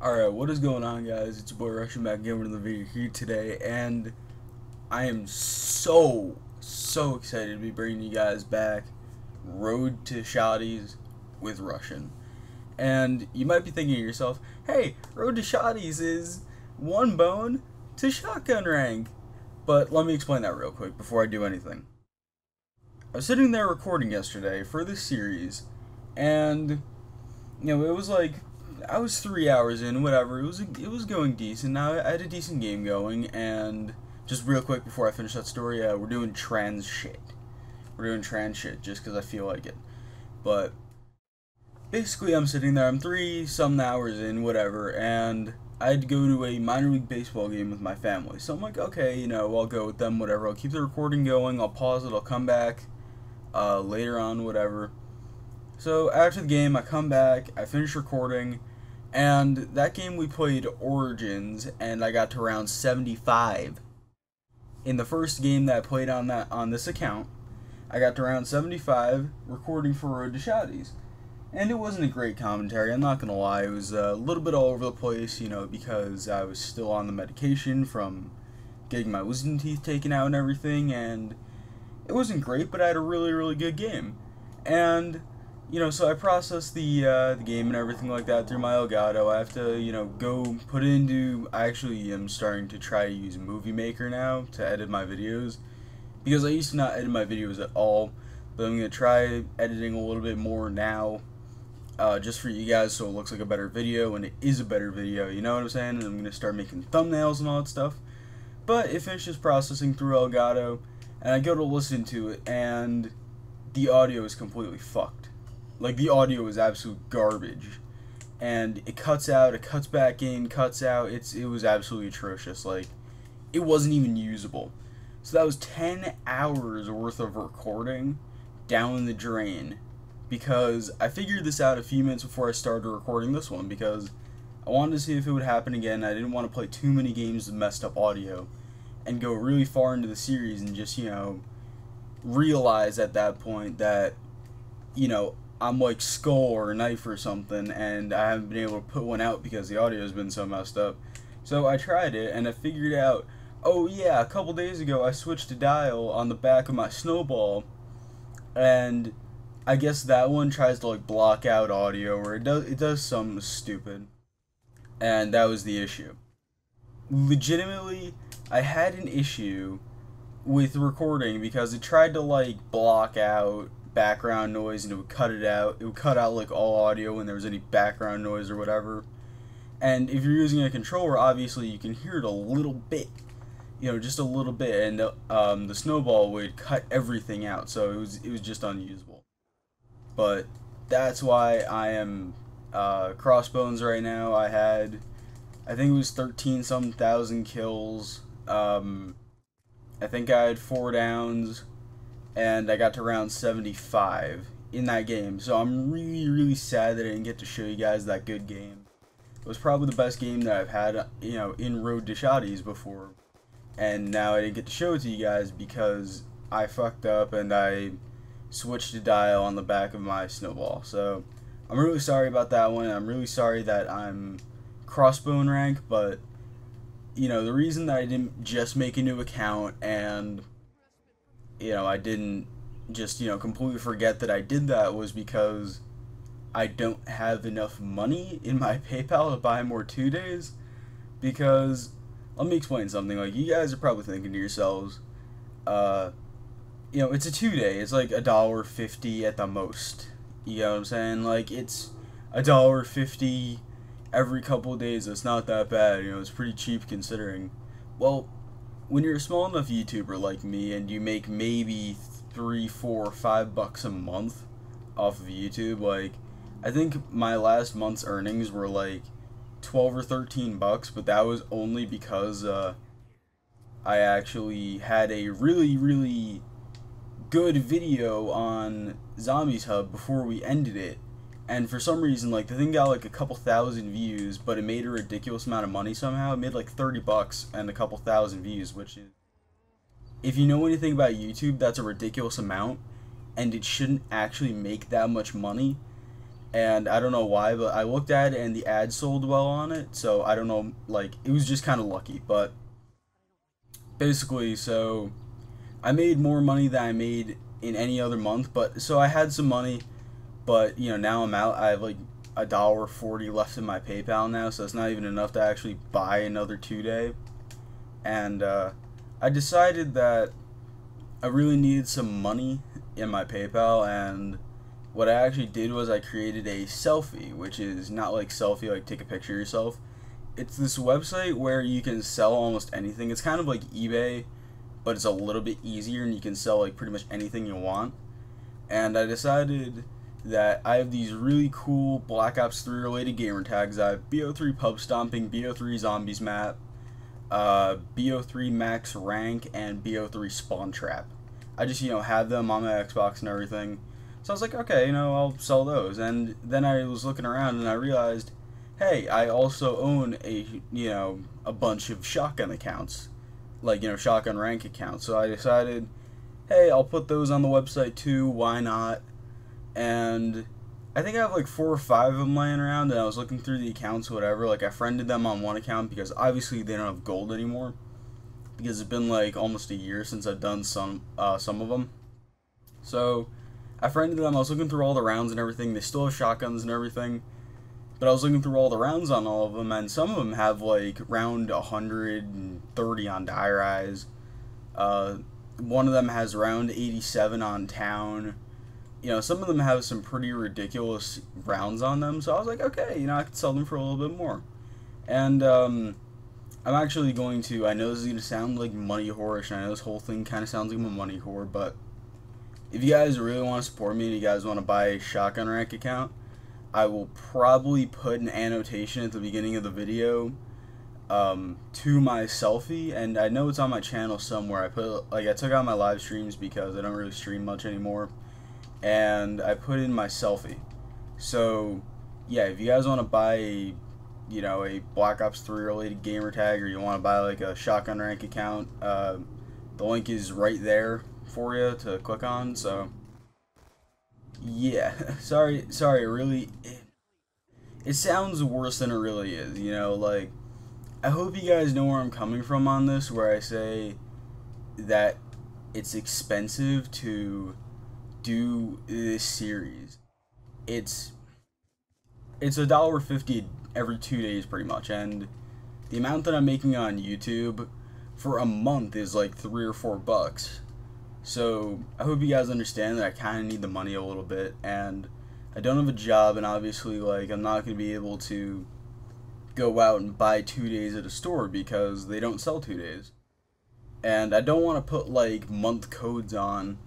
Alright, what is going on, guys? It's your boy Russian back again with another video here today, and I am so excited to be bringing you guys back Road to Shotties with Russian. And you might be thinking to yourself, hey, Road to Shotties is one bone to shotgun rank. But let me explain that real quick before I do anything. I was sitting there recording yesterday for this series, and it was like I was 3 hours in, whatever. It was going decent. Now I had a decent game going, and just real quick before I finish that story, we're doing trans shit. We're doing trans shit just because I feel like it. But basically, I'm sitting there. I'm 3-some hours in, whatever, and I had to go to a minor league baseball game with my family. So I'm like, okay, I'll go with them, whatever. I'll keep the recording going. I'll pause it. I'll come back later on, whatever. So after the game, I come back. I finish recording. And that game we played Origins, and I got to round 75. In the first game that I played on this account, I got to round 75 recording for Road to Shotties. And it wasn't a great commentary, I'm not gonna lie. It was a little bit all over the place, because I was still on the medication from getting my wisdom teeth taken out and everything, and it wasn't great, but I had a really good game. And so I processed the game and everything like that through my Elgato. I have to, go put it into. I actually am starting to try to use Movie Maker now to edit my videos, because I used to not edit my videos at all. But I'm gonna try editing a little bit more now, just for you guys, so it looks like a better video, and it is a better video. You know what I'm saying? And I'm gonna start making thumbnails and all that stuff. But it finishes processing through Elgato, and I go to listen to it, and the audio is completely fucked. Like, the audio is absolute garbage, and it cuts out, it cuts back in, cuts out. It was absolutely atrocious. Like, it wasn't even usable. So that was 10 hours worth of recording down the drain, because I figured this out a few minutes before I started recording this one, because I wanted to see if it would happen again. I didn't want to play too many games with messed up audio and go really far into the series and just, realize at that point that, I'm like Skull or Knife or something, and I haven't been able to put one out because the audio has been so messed up. So I tried it, and I figured out, oh yeah, a couple days ago I switched a dial on the back of my Snowball, and I guess that one tries to like block out audio, or it does something stupid, and that was the issue. Legitimately, I had an issue with recording because it tried to like block out background noise, and it would cut it out. It would cut out like all audio when there was any background noise or whatever. And if you're using a controller, obviously you can hear it a little bit, just a little bit, and the Snowball would cut everything out, so it was just unusable. But that's why I am Crossbones right now. I think it was 13-some thousand kills. I think I had 4 downs, and I got to round 75 in that game. So I'm really sad that I didn't get to show you guys that good game. It was probably the best game that I've had, in Road to Shotties before. And now I didn't get to show it to you guys because I fucked up and I switched a dial on the back of my Snowball. So I'm really sorry about that one. I'm really sorry that I'm Crossbone rank, but the reason that I didn't just make a new account and I didn't just, completely forget that I did that was because I don't have enough money in my PayPal to buy more 2-days. Because, let me explain something. Like, you guys are probably thinking to yourselves, it's a 2-day. It's like $1.50 at the most. You know what I'm saying? Like, it's $1.50 every couple of days. It's not that bad. It's pretty cheap considering. Well, when you're a small enough YouTuber like me and you make maybe $3, $4, $5 a month off of YouTube, like, I think my last month's earnings were like 12 or 13 bucks, but that was only because I actually had a really good video on Zombies Hub before we ended it. And for some reason, like, the thing got like a couple thousand views, but it made a ridiculous amount of money somehow. It made like 30 bucks and a couple thousand views, which is, if you know anything about YouTube, that's a ridiculous amount, and it shouldn't actually make that much money. and I don't know why, but I looked at it and the ad sold well on it, so I don't know, like, it was just kind of lucky. But basically, so I made more money than I made in any other month, but so I had some money, but now I'm out. I have like $1.40 left in my PayPal now, so it's not even enough to actually buy another 2-day. And I decided that I really needed some money in my PayPal, and what I actually did was I created a selfie, which is not like selfie, like take a picture of yourself. It's this website where you can sell almost anything. It's kind of like eBay, but it's a little bit easier, and you can sell like pretty much anything you want. And I decided that I have these really cool Black Ops 3 related gamer tags. I have BO3 Pub Stomping, BO3 Zombies Map, BO3 Max Rank, and BO3 Spawn Trap. I just, have them on my Xbox and everything. So I was like, okay, I'll sell those. And then I was looking around and I realized, hey, I also own a bunch of shotgun accounts. Like, shotgun rank accounts. So I decided, hey, I'll put those on the website too, why not? And I think I have like 4 or 5 of them laying around, and I was looking through the accounts, whatever. Like, I friended them on one account because obviously they don't have gold anymore, because it's been like almost a year since I've done some of them. So I friended them. I was looking through all the rounds and everything. They still have shotguns and everything, but I was looking through all the rounds on all of them, and some of them have like round 130 on Die Rise. One of them has round 87 on Town. Some of them have some pretty ridiculous rounds on them, so I was like, okay, I could sell them for a little bit more. And I'm actually going to, I know this is going to sound like money whorish, and I know this whole thing kind of sounds like I'm a money whore, but if you guys really want to support me and you guys want to buy a shotgun rank account, I will probably put an annotation at the beginning of the video to my selfie, and I know it's on my channel somewhere. I took out my live streams because I don't really stream much anymore, and I put in my selfie. So yeah, if you guys want to buy a Black Ops 3 related gamer tag, or you want to buy like a shotgun rank account, the link is right there for you to click on. So yeah, sorry, really, it sounds worse than it really is, like, I hope you guys know where I'm coming from on this, where I say that it's expensive to do this series. It's $1.50 every 2 days pretty much, and the amount that I'm making on YouTube for a month is like $3 or $4. So I hope you guys understand that I kind of need the money a little bit, and I don't have a job, and obviously, like, I'm not going to be able to go out and buy 2 days at a store because they don't sell 2 days. And I don't want to put like month codes on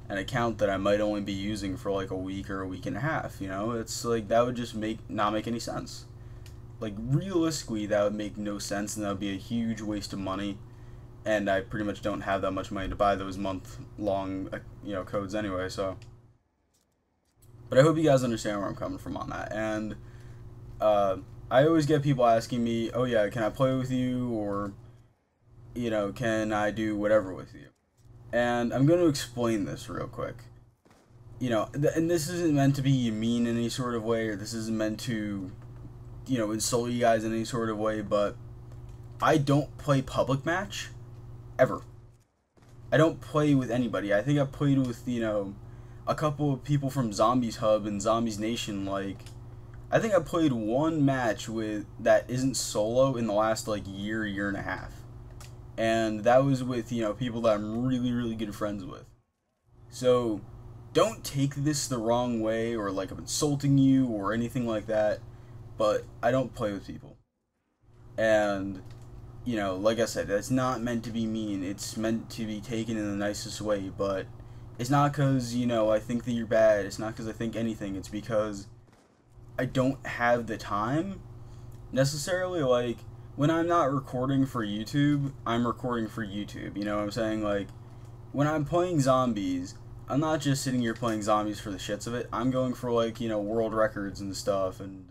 an account that I might only be using for like a week or a week and a half. It's like, that would just not make any sense. Like, realistically, that would make no sense, and that would be a huge waste of money, and I pretty much don't have that much money to buy those month-long codes anyway. So, but I hope you guys understand where I'm coming from on that. And I always get people asking me, oh yeah, can I play with you, or can I do whatever with you? And I'm going to explain this real quick. And this isn't meant to be mean in any sort of way, or this isn't meant to insult you guys in any sort of way, but I don't play public match ever. I don't play with anybody. I think I've played with a couple of people from Zombies Hub and Zombies Nation. Like, I think I played one match with that isn't solo in the last like year and a half, and that was with people that I'm really good friends with. So don't take this the wrong way, or like I'm insulting you or anything like that, but I don't play with people. And like I said, that's not meant to be mean. It's meant to be taken in the nicest way, but it's not because I think that you're bad. It's not because I think anything. It's because I don't have the time necessarily. Like, when I'm not recording for YouTube, I'm recording for YouTube. You know what I'm saying? Like, when I'm playing zombies, I'm not just sitting here playing zombies for the shits of it. I'm going for like world records and stuff, and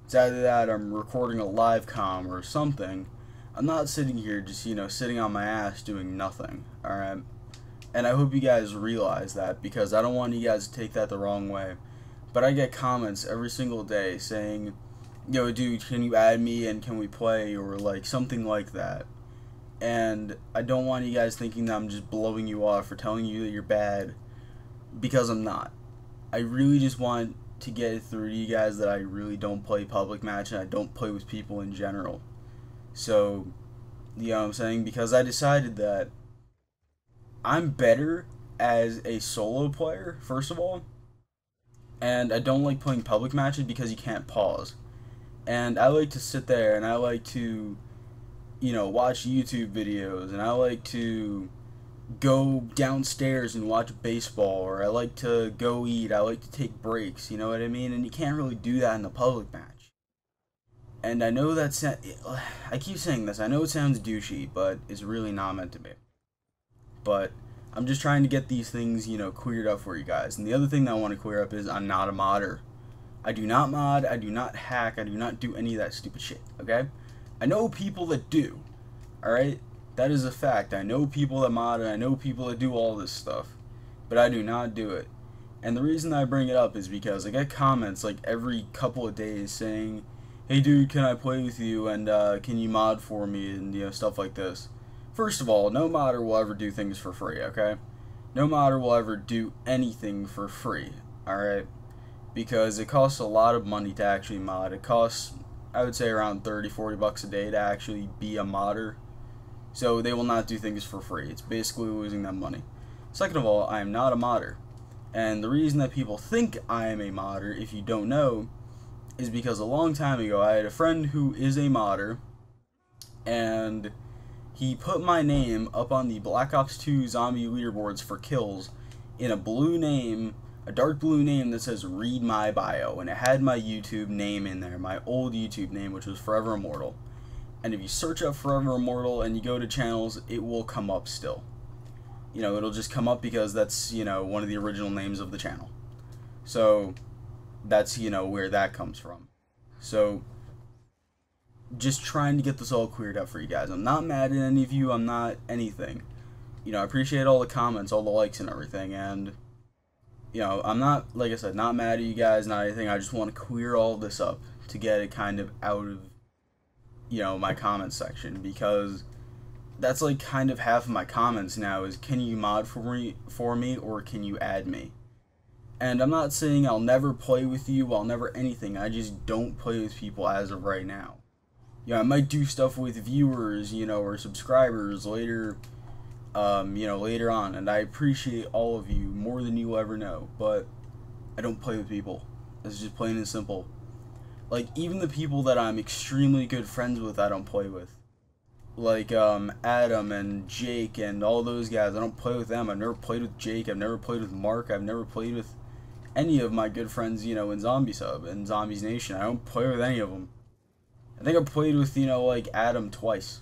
it's either that or I'm recording a live com or something. I'm not sitting here just sitting on my ass doing nothing. Alright? And I hope you guys realize that, because I don't want you guys to take that the wrong way. but I get comments every single day saying, yo dude, can you add me and can we play, or like something like that. And I don't want you guys thinking that I'm just blowing you off or telling you that you're bad, because I'm not. I really just want to get it through to you guys that I really don't play public match and I don't play with people in general. So, you know what I'm saying? Because I decided that I'm better as a solo player, first of all, and I don't like playing public matches because you can't pause. And I like to sit there and I like to, you know, watch YouTube videos, and I like to go downstairs and watch baseball, or I like to go eat, I like to take breaks, you know what I mean? And you can't really do that in the public match. And I know that I keep saying this, I know it sounds douchey, but it's really not meant to be. But I'm just trying to get these things, you know, cleared up for you guys. And the other thing that I want to clear up is I'm not a modder. I do not mod, I do not hack, I do not do any of that stupid shit, okay? I know people that do, alright? That is a fact. I know people that mod and I know people that do all this stuff, but I do not do it. And the reason I bring it up is because I get comments like every couple of days saying, hey dude, can I play with you, and can you mod for me, and you know, stuff like this. First of all, no modder will ever do things for free, okay? No modder will ever do anything for free, alright? Because it costs a lot of money to actually mod. It costs, I would say, around 30-40 bucks a day to actually be a modder. So they will not do things for free. It's basically losing them money. Second of all, I am not a modder. And the reason that people think I am a modder, if you don't know, is because a long time ago I had a friend who is a modder, and he put my name up on the Black Ops 2 zombie leaderboards for kills in a blue name, a dark blue name that says read my bio, and it had my YouTube name in there, my old YouTube name, which was Forever Immortal. And if you search up Forever Immortal and you go to channels, it will come up still. You know, it'll just come up because that's, you know, one of the original names of the channel. So that's, you know, where that comes from. So just trying to get this all cleared up for you guys. I'm not mad at any of you, I'm not anything. You know, I appreciate all the comments, all the likes and everything, and you know, I'm not, like I said, not mad at you guys, not anything. I just want to clear all this up to get it kind of out of, you know, my comment section, because that's like kind of half of my comments now is, can you mod for me or can you add me? And I'm not saying I'll never play with you, I'll never anything. I just don't play with people as of right now. You know, I might do stuff with viewers, you know, or subscribers later, you know, later on, and I appreciate all of you more than you'll ever know, but I don't play with people. It's just plain and simple. Like, even the people that I'm extremely good friends with, I don't play with. Like, Adam and Jake and all those guys, I don't play with them. I've never played with Jake, I've never played with Mark, I've never played with any of my good friends, you know, in Zombie Sub and Zombies Nation. I don't play with any of them. I think I've played with, you know, like, Adam twice.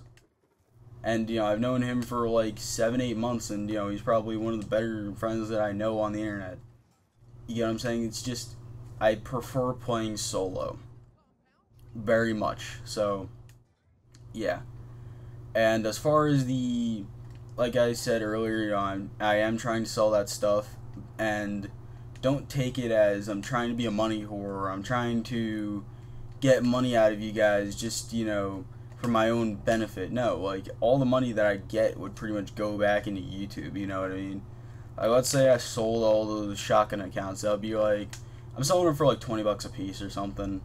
And, you know, I've known him for like 7-8 months, and, you know, he's probably one of the better friends that I know on the internet. You know what I'm saying? It's just, I prefer playing solo. Very much. So, yeah. And as far as the, like I said earlier on, I am trying to sell that stuff, and don't take it as I'm trying to be a money whore, or I'm trying to get money out of you guys just, you know, for my own benefit. No, like, all the money that I get would pretty much go back into YouTube, you know what I mean? Like, let's say I sold all those shotgun accounts, that would be like, I'm selling them for like 20 bucks a piece or something,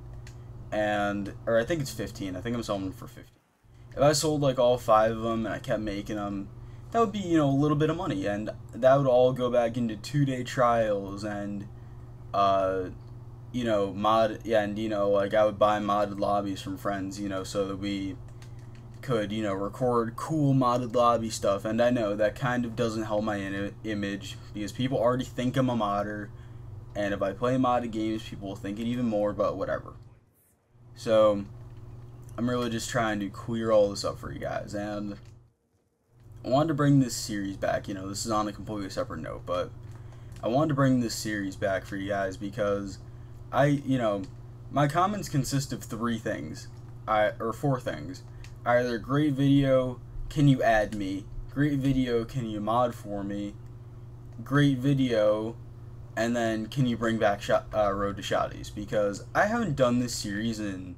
and, or I think it's 15, I think I'm selling them for 50. If I sold like all 5 of them and I kept making them, that would be, you know, a little bit of money, and that would all go back into 2-day trials and, you know, and, you know, like, I would buy modded lobbies from friends, you know, so that we could, you know, record cool modded lobby stuff. And I know that kind of doesn't help my image, because people already think I'm a modder, and if I play modded games, people will think it even more, but whatever. So, I'm really just trying to clear all this up for you guys, and I wanted to bring this series back. You know, this is on a completely separate note, but I wanted to bring this series back for you guys because you know, my comments consist of 3 things, or 4 things. Either great video, can you add me? Great video, can you mod for me? Great video, And then, can you bring back Road to Shotties? Because I haven't done this series in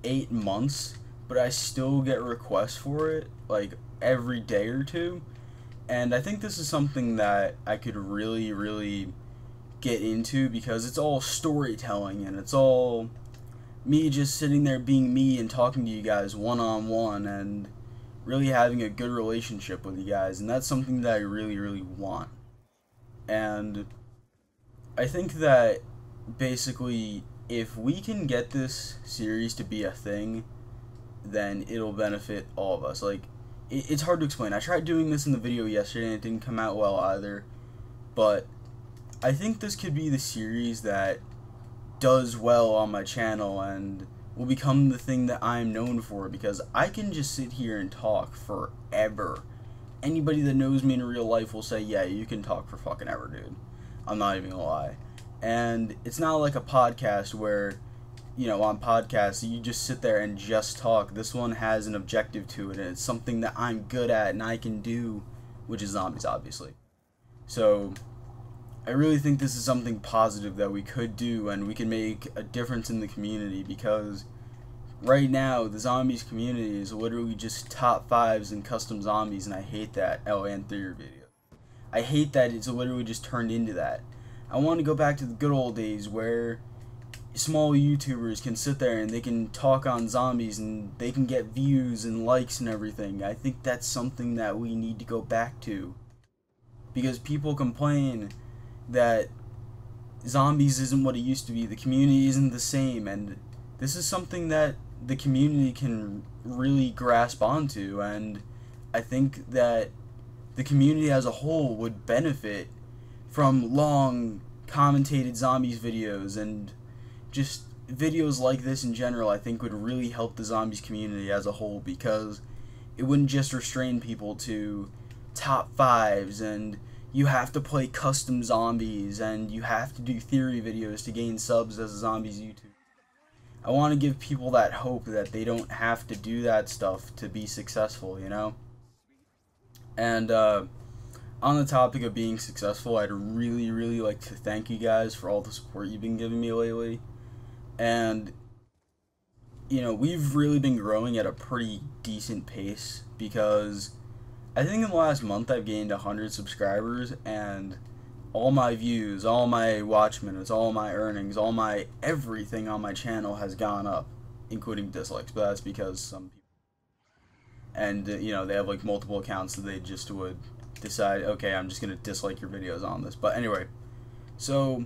8 months, but I still get requests for it, like, every day or two. And I think this is something that I could really, really get into because it's all storytelling and it's all me just sitting there being me and talking to you guys one on one and really having a good relationship with you guys. And that's something that I really, really want. And I think that basically, if we can get this series to be a thing, then it'll benefit all of us. Like, it's hard to explain. I tried doing this in the video yesterday and it didn't come out well either. But I think this could be the series that does well on my channel and will become the thing that I'm known for, because I can just sit here and talk forever. Anybody that knows me in real life will say, yeah, you can talk for fucking ever, dude. I'm not even gonna lie. And it's not like a podcast where, you know, on podcasts you just sit there and just talk. This one has an objective to it, and it's something that I'm good at and I can do, which is zombies, obviously. So I really think this is something positive that we could do, and we can make a difference in the community, because right now the zombies community is literally just top fives in custom zombies, and I hate that. Oh, and theory video. I hate that it's literally just turned into that. I want to go back to the good old days where small YouTubers can sit there and they can talk on zombies and they can get views and likes and everything. I think that's something that we need to go back to, because people complain that zombies isn't what it used to be, the community isn't the same, and this is something that the community can really grasp onto, and I think that the community as a whole would benefit from long commentated zombies videos, and just videos like this in general I think would really help the zombies community as a whole, because it wouldn't just restrain people to top fives and you have to play custom zombies and you have to do theory videos to gain subs as a zombies YouTuber. I want to give people that hope that they don't have to do that stuff to be successful, you know? And on the topic of being successful, I'd really, really like to thank you guys for all the support you've been giving me lately. And, you know, we've really been growing at a pretty decent pace, because I think in the last month I've gained 100 subscribers, and all my views, all my watch minutes, all my earnings, all my everything on my channel has gone up, including dislikes, but that's because some people, and you know, they have like multiple accounts, so they just would decide, okay, I'm just gonna dislike your videos on this. But anyway, so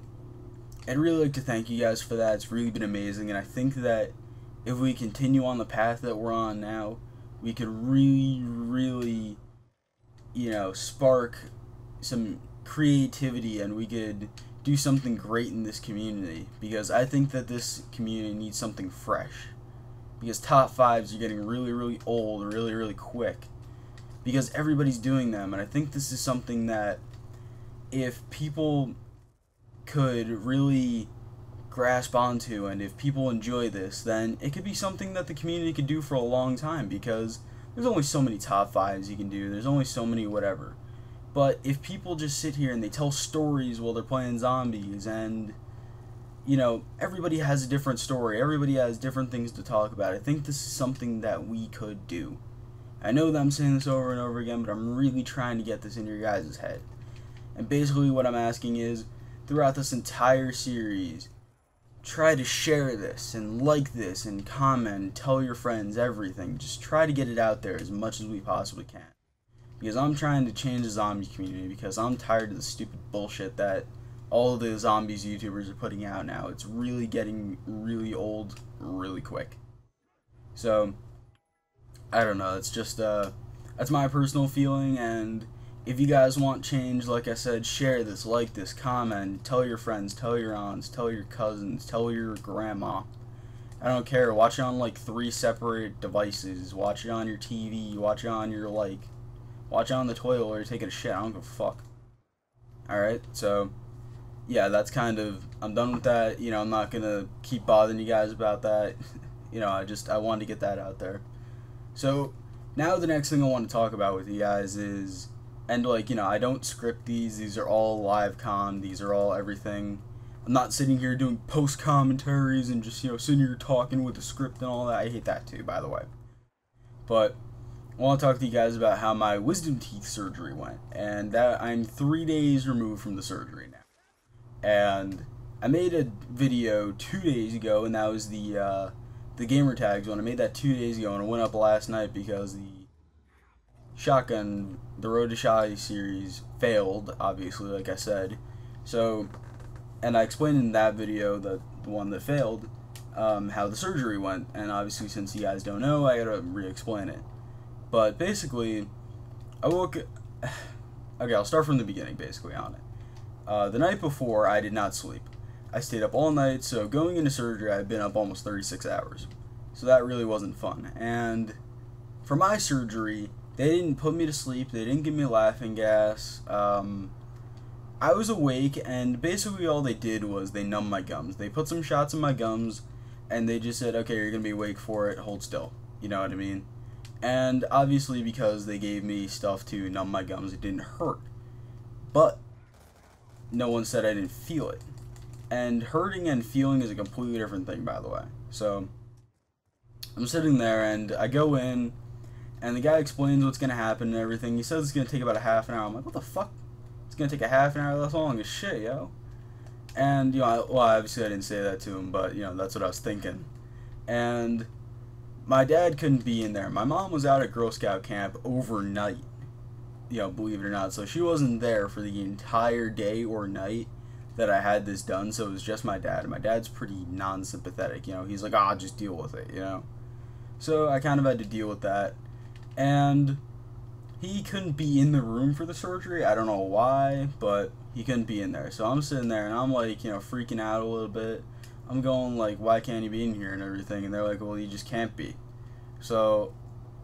I'd really like to thank you guys for that. It's really been amazing, and I think that if we continue on the path that we're on now, we could really, really, you know, spark some creativity, and we could do something great in this community, because I think that this community needs something fresh, because top fives are getting really, really old really, really quick, because everybody's doing them. And I think this is something that if people could really grasp onto, and if people enjoy this, then it could be something that the community could do for a long time, because there's only so many top fives you can do, there's only so many whatever. But if people just sit here and they tell stories while they're playing zombies, and you know, everybody has a different story, everybody has different things to talk about, I think this is something that we could do. I know that I'm saying this over and over again, but I'm really trying to get this in your guys' head. And basically what I'm asking is, throughout this entire series, try to share this and like this and comment, tell your friends, everything. Just try to get it out there as much as we possibly can, because I'm trying to change the zombie community, because I'm tired of the stupid bullshit that all of the zombies YouTubers are putting out now. It's really getting really old really quick. So I don't know, it's just that's my personal feeling. And if you guys want change, like I said, share this, like this, comment, tell your friends, tell your aunts, tell your cousins, tell your grandma. I don't care. Watch it on like 3 separate devices. Watch it on your TV. Watch it on your watch it on the toilet while you're taking a shit. I don't give a fuck. Alright, so yeah, that's kind of, I'm done with that. You know, I'm not gonna keep bothering you guys about that. You know, I wanted to get that out there. So now the next thing I want to talk about with you guys is And like, you know, I don't script these are all live con, these are all everything. I'm not sitting here doing post commentaries and just, you know, sitting here talking with a script and all that. I hate that too, by the way. But I want to talk to you guys about how my wisdom teeth surgery went, and that I'm 3 days removed from the surgery now. And I made a video 2 days ago, and that was the gamer tags one. I made that 2 days ago, and it went up last night because the Road To Shotties series failed, obviously, like I said. So, and I explained in that video, the one that failed, how the surgery went. And obviously, since you guys don't know, I gotta re-explain it. But basically, I woke. Okay, I'll start from the beginning, basically, on it. The night before, I did not sleep. I stayed up all night, so going into surgery, I'd been up almost 36 hours. So that really wasn't fun. And for my surgery, they didn't put me to sleep. They didn't give me laughing gas. I was awake, and basically all they did was they numbed my gums. They put some shots in my gums, and they just said, okay, you're going to be awake for it. Hold still. You know what I mean? And obviously because they gave me stuff to numb my gums, it didn't hurt. But no one said I didn't feel it. And hurting and feeling is a completely different thing, by the way. So I'm sitting there, and I go in, and the guy explains what's going to happen and everything. He says it's going to take about a half an hour. I'm like, what the fuck? It's going to take a half an hour? That's long as shit, yo. And, you know, well, obviously I didn't say that to him, but, you know, that's what I was thinking. And my dad couldn't be in there. My mom was out at Girl Scout camp overnight, you know, believe it or not. So she wasn't there for the entire day or night that I had this done. So it was just my dad. And my dad's pretty non-sympathetic, you know. He's like, ah, just deal with it, you know. So I kind of had to deal with that. And he couldn't be in the room for the surgery. I don't know why, but he couldn't be in there. So I'm sitting there, and I'm like, you know, freaking out a little bit. I'm going like, why can't he be in here and everything? And they're like, well, you just can't be. So,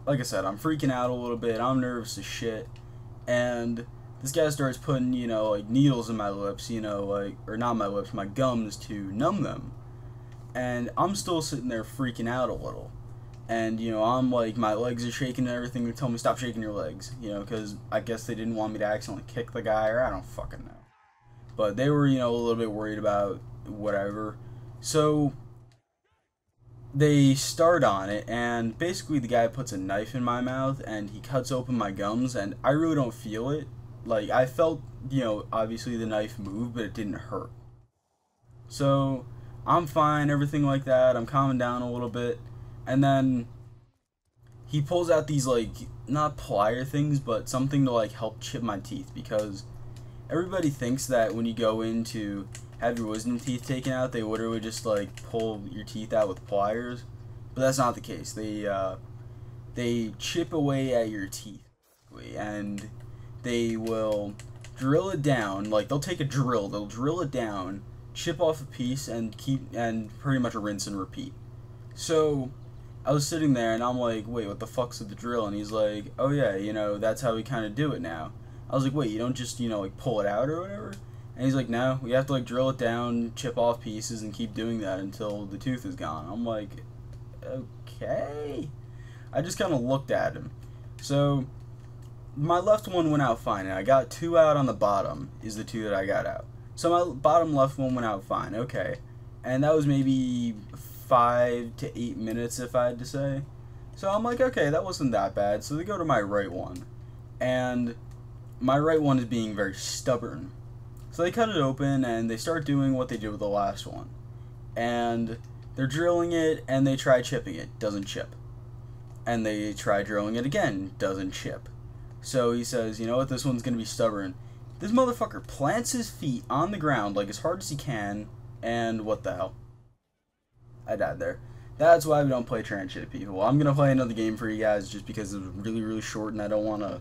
like I said, I'm freaking out a little bit. I'm nervous as shit. And this guy starts putting, you know, like needles in my lips, you know, like, or not my lips, my gums to numb them. And I'm still sitting there freaking out a little. And, you know, I'm like, my legs are shaking and everything. They told me, stop shaking your legs, you know, because I guess they didn't want me to accidentally kick the guy, or I don't fucking know. But they were, you know, a little bit worried about whatever. So they start on it, and basically the guy puts a knife in my mouth, and he cuts open my gums, and I really don't feel it. Like, I felt, you know, obviously the knife move, but it didn't hurt. So I'm fine, everything like that. I'm calming down a little bit. And then he pulls out these, like, not plier things, but something to, like, help chip my teeth. Because everybody thinks that when you go in to have your wisdom teeth taken out, they literally just, like, pull your teeth out with pliers. But that's not the case. They chip away at your teeth. And they will drill it down. Like, they'll take a drill. They'll drill it down, chip off a piece, and pretty much rinse and repeat. So I was sitting there, and I'm like, wait, what the fuck's with the drill? And he's like, oh yeah, you know, that's how we kind of do it now. I was like, wait, you don't just, you know, like, pull it out or whatever? And he's like, no, we have to, like, drill it down, chip off pieces, and keep doing that until the tooth is gone. I'm like, okay. I just kind of looked at him. So my left one went out fine, and I got 2 out on the bottom, is the 2 that I got out. So my bottom left one went out fine, okay. And that was maybe 5 to 8 minutes, if I had to say. So I'm like, okay, that wasn't that bad. So they go to my right one, and my right one is being very stubborn. So they cut it open, and they start doing what they did with the last one. And they're drilling it, and they try chipping it. Doesn't chip. And they try drilling it again. Doesn't chip. So he says, you know what, this one's going to be stubborn. This motherfucker plants his feet on the ground, like, as hard as he can, and what the hell? I died there. That's why we don't play trans shit, people. I'm gonna play another game for you guys just because it's really, really short, and I don't want to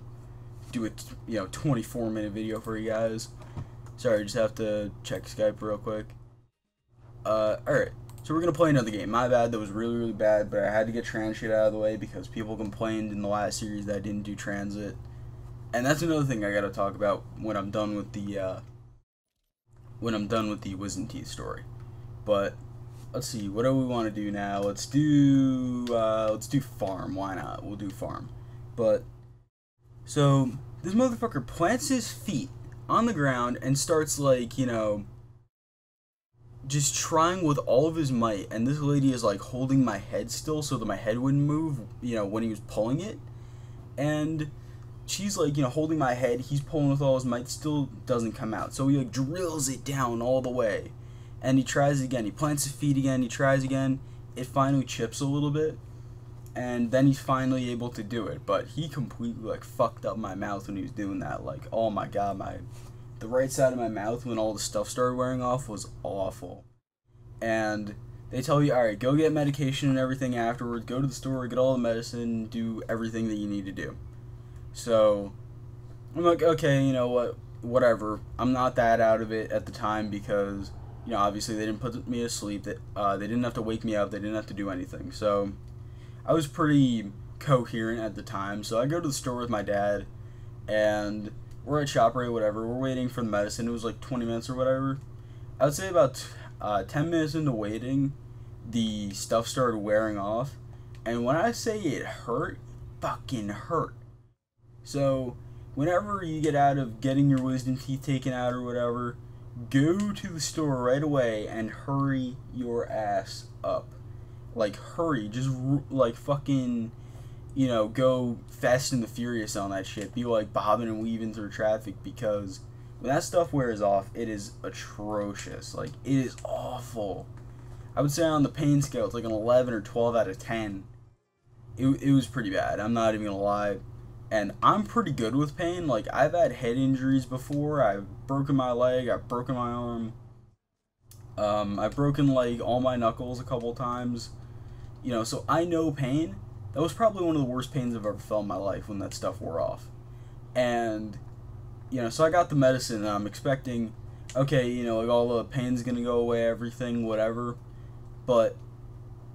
do a 24-minute video for you guys. Sorry, I just have to check Skype real quick. Alright. So we're gonna play another game. My bad, that was really, really bad, but I had to get trans shit out of the way because people complained in the last series that I didn't do transit. And that's another thing I gotta talk about when I'm done with the wisdom teeth story. But let's see, what do we want to do now? Let's do farm. Why not? We'll do farm. But so This motherfucker plants his feet on the ground and starts, like, just trying with all of his might. And this lady is, like, holding my head still so that my head wouldn't move, when he was pulling it. And she's, like, holding my head. He's pulling with all his might. Still doesn't come out. So he, like, drills it down all the way. And he tries again. He plants his feet again. He tries again. It finally chips a little bit. And then he's finally able to do it. But he completely, like, fucked up my mouth when he was doing that. Like, oh my god, the right side of my mouth when all the stuff started wearing off was awful. And they tell you, alright, go get medication and everything afterwards. Go to the store, get all the medicine, do everything that you need to do. So, I'm like, okay, you know what, whatever. I'm not that out of it at the time because, obviously they didn't put me to sleep. They didn't have to wake me up. They didn't have to do anything. So, I was pretty coherent at the time. So, I go to the store with my dad, and we're at ShopRite, whatever. We're waiting for the medicine. It was like 20 minutes or whatever. I would say about 10 minutes into waiting, the stuff started wearing off. And when I say it hurt, it fucking hurt. So, whenever you get out of getting your wisdom teeth taken out or whatever, go to the store right away and hurry your ass up. Like, hurry. Just, like, fucking, go fast and the furious on that shit. Be, like, bobbing and weaving through traffic because when that stuff wears off, it is atrocious. Like, it is awful. I would say on the pain scale, it's like an 11 or 12 out of 10. It was pretty bad. I'm not even gonna lie. And I'm pretty good with pain. Like, I've had head injuries before. I've broken my leg. I've broken my arm. I've broken, like, all my knuckles a couple times. So I know pain. That was probably one of the worst pains I've ever felt in my life when that stuff wore off. And, so I got the medicine and I'm expecting, okay, like, all the pain's gonna go away, everything, whatever. But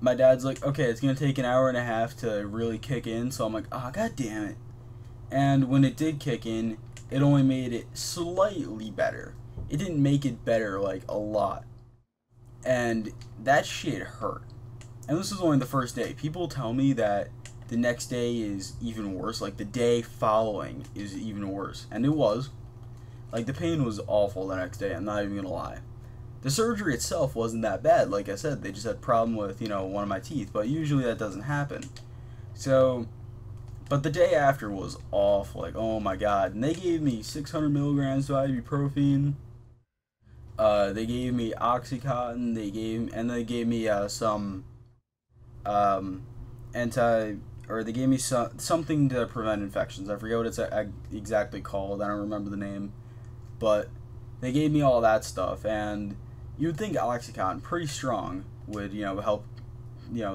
my dad's like, okay, it's gonna take an hour and a half to really kick in. So I'm like, oh, god damn it. And when it did kick in, it only made it slightly better. It didn't make it better, like, a lot. And that shit hurt. And this was only the first day. People tell me that the next day is even worse. Like, the day following is even worse. And it was. Like, the pain was awful the next day. I'm not even gonna lie. The surgery itself wasn't that bad. Like I said, they just had a problem with, one of my teeth. But usually that doesn't happen. So, but the day after was awful. Like, oh my god. And they gave me 600 milligrams of ibuprofen. They gave me Oxycontin. They gave me some they gave me something to prevent infections. I forget what it's exactly called. I don't remember the name, but they gave me all that stuff. And you would think Oxycontin, pretty strong, would help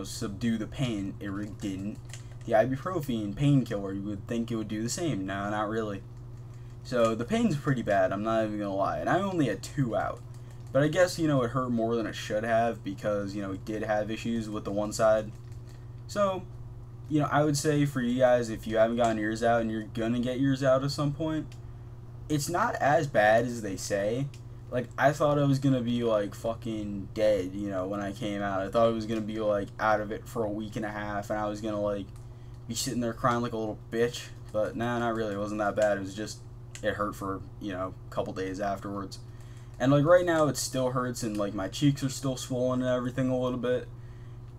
subdue the pain. It really didn't. The ibuprofen painkiller, you would think it would do the same. No, not really. So the pain's pretty bad. I'm not even gonna lie. And I only had 2 out. But I guess, it hurt more than it should have because, it did have issues with the one side. So, I would say for you guys, if you haven't gotten yours out and you're gonna get yours out at some point, it's not as bad as they say. Like, I thought I was gonna be, like, fucking dead, when I came out. I thought I was gonna be, like, out of it for a week and a half, and I was gonna, like, be sitting there crying like a little bitch. But, nah, not really. It wasn't that bad. It was just, it hurt for, a couple days afterwards. And, like, right now it still hurts, and, like, my cheeks are still swollen and everything a little bit.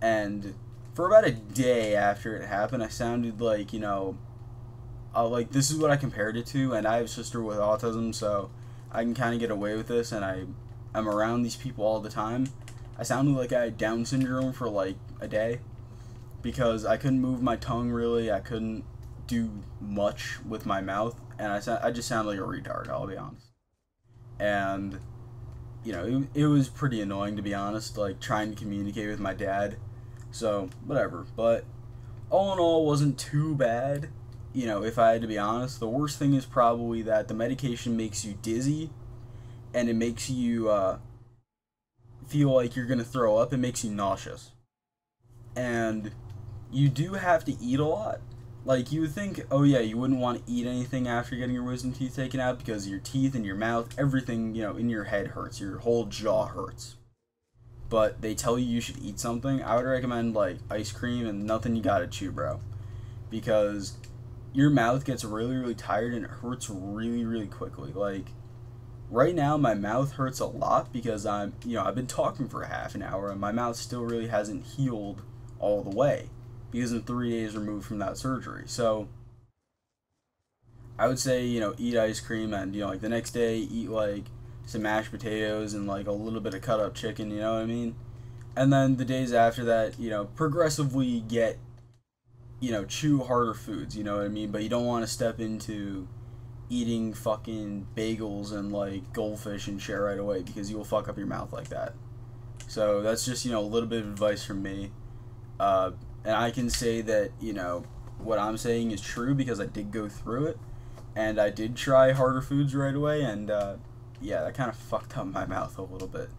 And for about a day after it happened, I sounded like, like, this is what I compared it to, and I have a sister with autism, so I can kind of get away with this, and I'm around these people all the time. I sounded like I had Down syndrome for, like, a day, because I couldn't move my tongue, really. I couldn't do much with my mouth, and I just sounded like a retard, I'll be honest. And, it was pretty annoying, to be honest, like, trying to communicate with my dad. So, whatever. But, all in all, wasn't too bad. If I had to be honest. The worst thing is probably that the medication makes you dizzy, and it makes you, feel like you're gonna throw up. It makes you nauseous. And you do have to eat a lot. Like, you would think, oh yeah, you wouldn't want to eat anything after getting your wisdom teeth taken out because your teeth and your mouth, everything, in your head hurts. Your whole jaw hurts. But they tell you should eat something. I would recommend, like, ice cream and nothing you gotta chew, bro. Because your mouth gets really, really tired and it hurts really, really quickly. Like, right now, my mouth hurts a lot because I've been talking for half an hour and my mouth still really hasn't healed all the way because I'm 3 days removed from that surgery. So, I would say, eat ice cream and, like the next day, eat like some mashed potatoes and like a little bit of cut up chicken, you know what I mean? And then the days after that, progressively get, chew harder foods, you know what I mean? But you don't want to step into eating fucking bagels and like goldfish and shit right away because you will fuck up your mouth like that. So that's just, a little bit of advice from me. And I can say that, what I'm saying is true because I did go through it and I did try harder foods right away, and yeah, that kind of fucked up my mouth a little bit.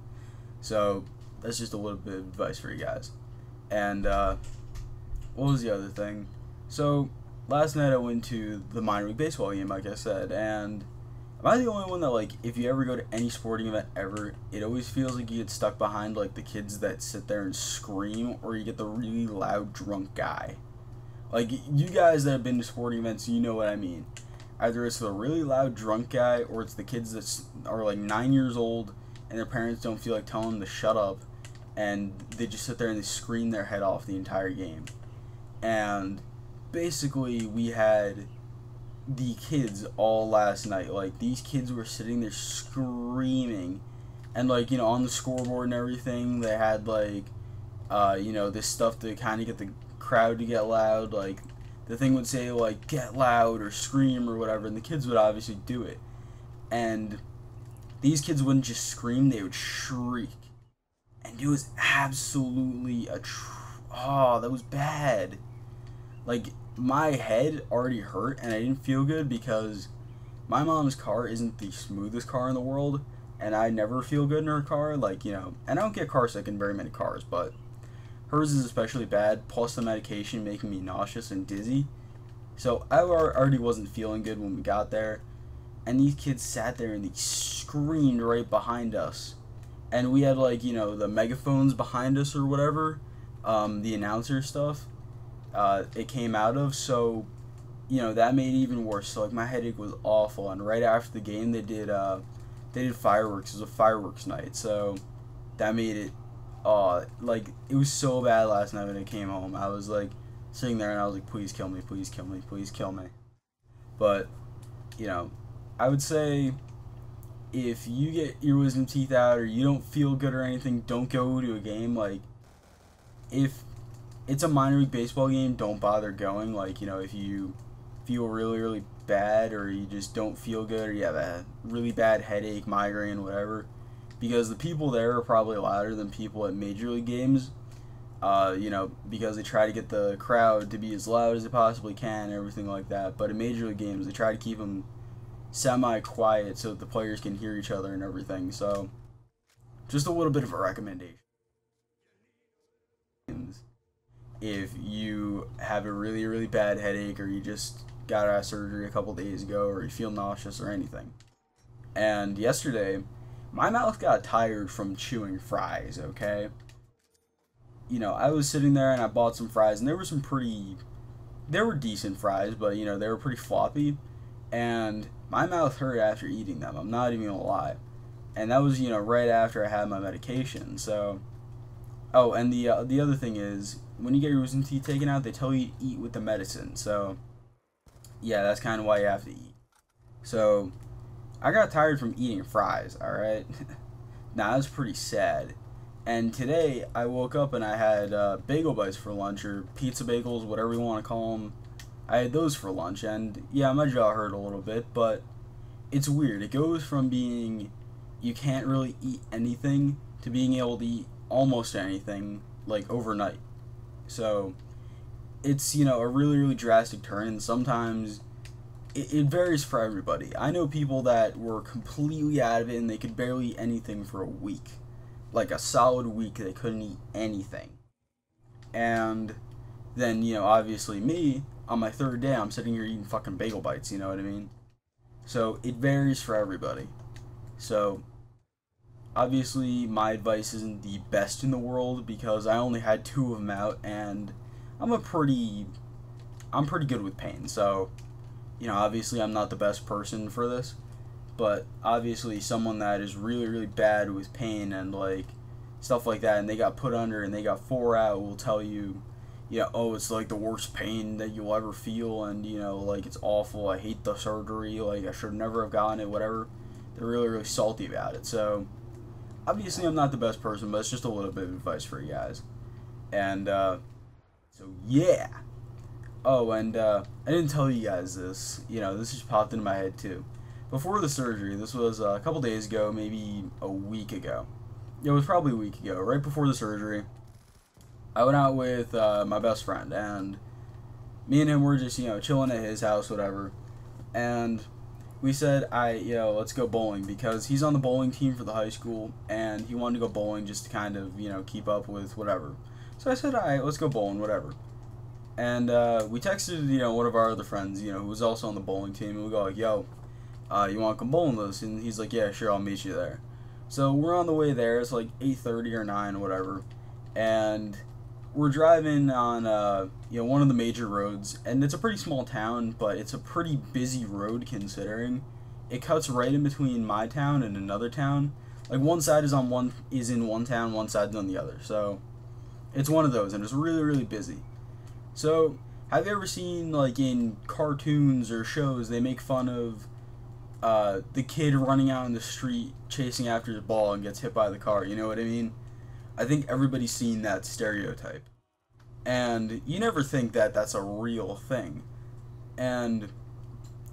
So that's just a little bit of advice for you guys. And what was the other thing? So last night I went to the minor league baseball game, like I said, and am I the only one that, like, if you ever go to any sporting event ever, it always feels like you get stuck behind like the kids that sit there and scream, or you get the really loud drunk guy? Like, you guys that have been to sporting events, you know what I mean. Either it's the really loud drunk guy, or it's the kids that are like 9 years old and their parents don't feel like telling them to shut up, and they just sit there and they scream their head off the entire game. And basically, we had the kids all last night. Like, these kids were sitting there screaming, and like, on the scoreboard and everything, they had like this stuff to kind of get the crowd to get loud. Like, the thing would say like get loud or scream or whatever, and the kids would obviously do it. And these kids wouldn't just scream, they would shriek. And it was absolutely oh, that was bad. Like, my head already hurt and I didn't feel good because my mom's car isn't the smoothest car in the world, and I never feel good in her car. Like, and I don't get car sick in very many cars, but hers is especially bad, plus the medication making me nauseous and dizzy. So I already wasn't feeling good when we got there, and these kids sat there and they screamed right behind us. And we had like, the megaphones behind us or whatever, the announcer stuff, it came out of, so, that made it even worse. So like, my headache was awful, and right after the game they did fireworks. It was a fireworks night, so that made it, like, it was so bad last night when I came home. I was like sitting there and I was like, please kill me, please kill me, please kill me. But, I would say if you get your wisdom teeth out or you don't feel good or anything, don't go to a game. Like, if it's a minor league baseball game, don't bother going. Like, if you feel really, really bad, or you just don't feel good, or you have a really bad headache, migraine, whatever, because the people there are probably louder than people at major league games, because they try to get the crowd to be as loud as they possibly can and everything like that. But in major league games, they try to keep them semi-quiet so that the players can hear each other and everything. So just a little bit of a recommendation. If you have a really, really bad headache, or you just got out of surgery a couple days ago, or you feel nauseous or anything. And yesterday, my mouth got tired from chewing fries, okay? I was sitting there and I bought some fries, and they were decent fries, but, they were pretty floppy. And my mouth hurt after eating them, I'm not even gonna lie. And that was, right after I had my medication, so. Oh, and the other thing is, when you get your wisdom teeth taken out, they tell you to eat with the medicine. So, yeah, that's kind of why you have to eat. So, I got tired from eating fries, alright? Now, that's pretty sad. And today, I woke up and I had bagel bites for lunch, or pizza bagels, whatever you want to call them. I had those for lunch, and yeah, my jaw hurt a little bit, but it's weird. It goes from being you can't really eat anything to being able to eat almost anything, like, overnight. So it's, a really, really drastic turn, and sometimes it varies for everybody. I know people that were completely out of it and they could barely eat anything for a week. Like a solid week, they couldn't eat anything. And then, obviously me, on my third day, I'm sitting here eating fucking bagel bites, you know what I mean? So it varies for everybody. So obviously, my advice isn't the best in the world because I only had 2 of them out, and I'm pretty good with pain. So obviously I'm not the best person for this, but obviously someone that is really, really bad with pain and like stuff like that, and they got put under and they got 4 out, will tell you, oh, it's like the worst pain that you'll ever feel, and like it's awful. I hate the surgery. Like I should never have gotten it. Whatever. They're really, really salty about it. So obviously I'm not the best person, but it's just a little bit of advice for you guys. And so yeah. Oh, and I didn't tell you guys this. This just popped into my head too. Before the surgery, this was a couple days ago, maybe a week ago. It was probably a week ago, right before the surgery. I went out with my best friend, and me and him were just, chilling at his house, whatever. And we said, let's go bowling, because he's on the bowling team for the high school, and he wanted to go bowling just to kind of, keep up with whatever. So I said, alright, let's go bowling, whatever. And we texted, one of our other friends, who was also on the bowling team, and we go like, yo, you want to come bowling with us? And he's like, yeah, sure, I'll meet you there. So we're on the way there. It's like 8:30 or 9 or whatever, and we're driving on one of the major roads, and it's a pretty small town, but it's a pretty busy road considering it cuts right in between my town and another town. Like one side is in one town, one side's on the other. So it's one of those, and it's really, really busy. So have you ever seen, like, in cartoons or shows, they make fun of the kid running out in the street chasing after his ball and gets hit by the car? You know what I mean? I think everybody's seen that stereotype. And you never think that that's a real thing. And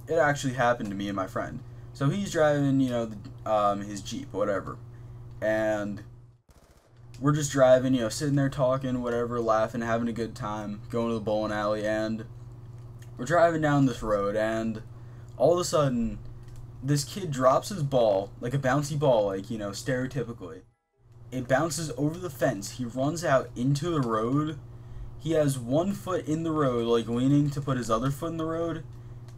it actually happened to me and my friend. So he's driving, his Jeep, whatever. And we're just driving, sitting there talking, whatever, laughing, having a good time, going to the bowling alley, and we're driving down this road, and all of a sudden, this kid drops his ball, like a bouncy ball, like, stereotypically. It bounces over the fence. He runs out into the road. He has one foot in the road, like leaning to put his other foot in the road,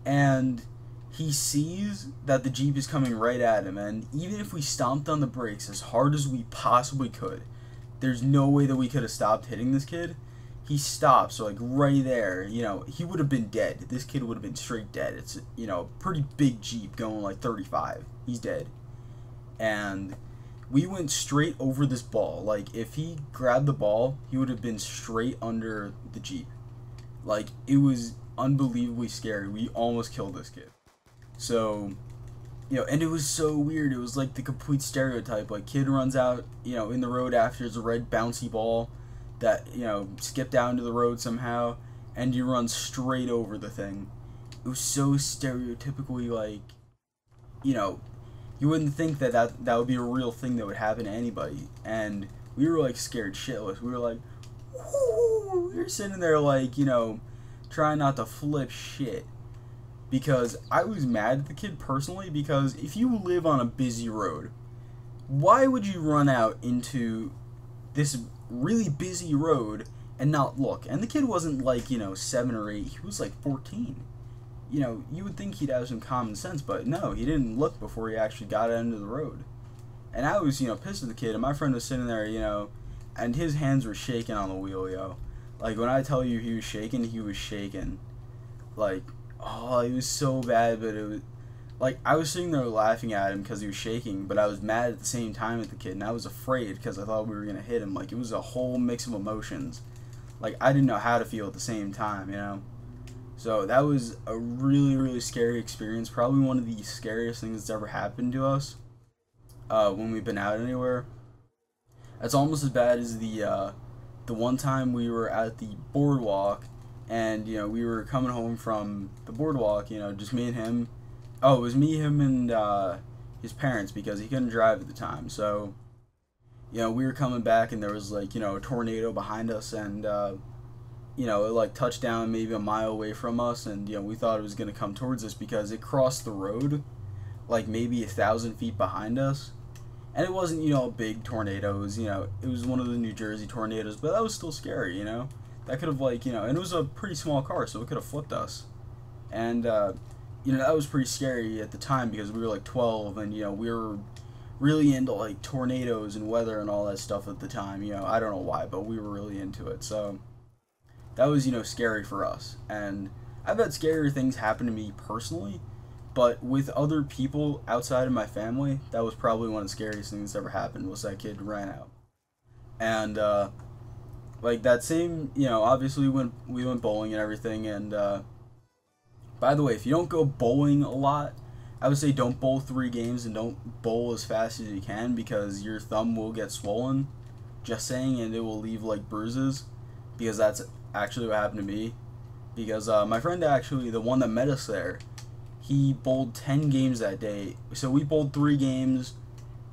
and he sees that the Jeep is coming right at him, and even if we stomped on the brakes as hard as we possibly could, there's no way that we could have stopped hitting this kid. He stops, so like right there, he would have been dead. This kid would have been straight dead. It's, a pretty big Jeep going like 35. He's dead. And we went straight over this ball. Like, if he grabbed the ball, he would have been straight under the Jeep. Like, it was unbelievably scary. We almost killed this kid. So, and it was so weird. It was like the complete stereotype. Like, kid runs out, in the road after his red bouncy ball that, skipped down to the road somehow, and you run straight over the thing. It was so stereotypically, like, you wouldn't think that would be a real thing that would happen to anybody. And we were, like, scared shitless. We were like, whoo! We were sitting there, like, trying not to flip shit. Because I was mad at the kid personally, because if you live on a busy road, why would you run out into this really busy road and not look? And the kid wasn't like, 7 or 8, he was like 14. You would think he'd have some common sense, but no, he didn't look before he actually got out into the road. And I was, pissed at the kid, and my friend was sitting there, and his hands were shaking on the wheel, yo. Like, when I tell you he was shaking, he was shaking. Like, oh, it was so bad, but it was, like, I was sitting there laughing at him because he was shaking, but I was mad at the same time at the kid, and I was afraid because I thought we were going to hit him. Like, it was a whole mix of emotions. Like, I didn't know how to feel at the same time, So that was a really, really scary experience. Probably one of the scariest things that's ever happened to us when we've been out anywhere. That's almost as bad as the one time we were at the boardwalk, and we were coming home from the boardwalk. Just me and him. Oh, it was me, him, and his parents, because he couldn't drive at the time. So we were coming back, and there was like a tornado behind us, and it like touched down maybe a mile away from us, and we thought it was gonna come towards us because it crossed the road like maybe 1,000 feet behind us, and it wasn't a big tornado. It was it was one of the New Jersey tornadoes, but that was still scary. That could have like and it was a pretty small car, so it could have flipped us, and that was pretty scary at the time because we were like 12, and we were really into like tornadoes and weather and all that stuff at the time. I don't know why, but we were really into it. So that was scary for us. And I've had scarier things happen to me personally, but with other people outside of my family, that was probably one of the scariest things that ever happened. Was that kid ran out, and like that same, obviously we went bowling and everything. And by the way, if you don't go bowling a lot, I would say don't bowl 3 games and don't bowl as fast as you can because your thumb will get swollen. Just saying, and it will leave like bruises, because that's actually what happened to me. Because my friend, actually, the one that met us there, he bowled 10 games that day. So we bowled 3 games,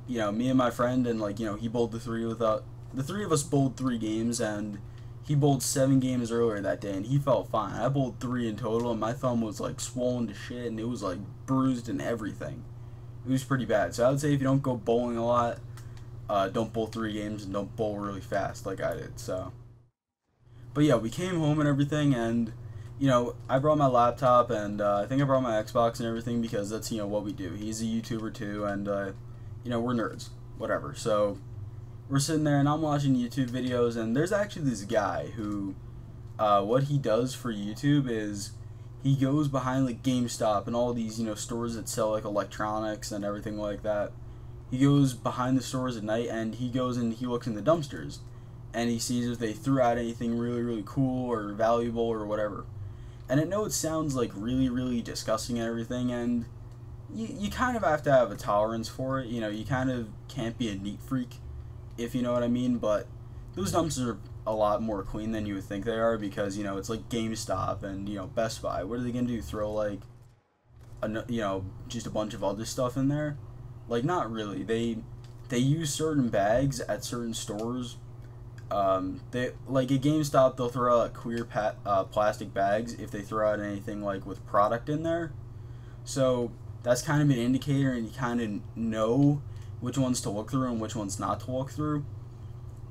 me and my friend, and like, he bowled the 3 of us bowled 3 games, and he bowled 7 games earlier that day, and he felt fine. I bowled 3 in total, and my thumb was like swollen to shit, and it was like bruised and everything. It was pretty bad. So I would say if you don't go bowling a lot, don't bowl 3 games, and don't bowl really fast like I did. So, but yeah, we came home and everything, and I brought my laptop, and I think I brought my Xbox and everything, because that's, what we do. He's a YouTuber too, and, we're nerds, whatever. So, we're sitting there, and I'm watching YouTube videos, and there's actually this guy who, what he does for YouTube is, he goes behind, like, GameStop and all these, stores that sell, like, electronics and everything like that. He goes behind the stores at night, and he goes and he looks in the dumpsters, and he sees if they threw out anything really, really cool or valuable or whatever. And I know it sounds like really, really disgusting and everything, and you kind of have to have a tolerance for it. You kind of can't be a neat freak, if you know what I mean, but those dumpsters are a lot more clean than you would think they are, because, it's like GameStop and, Best Buy. What are they going to do, throw, like, just a bunch of other stuff in there? Like, not really. They use certain bags at certain stores. They, like at GameStop, they'll throw out clear plastic bags if they throw out anything like with product in there. So that's kind of an indicator, and you kind of know which ones to look through and which ones not to look through.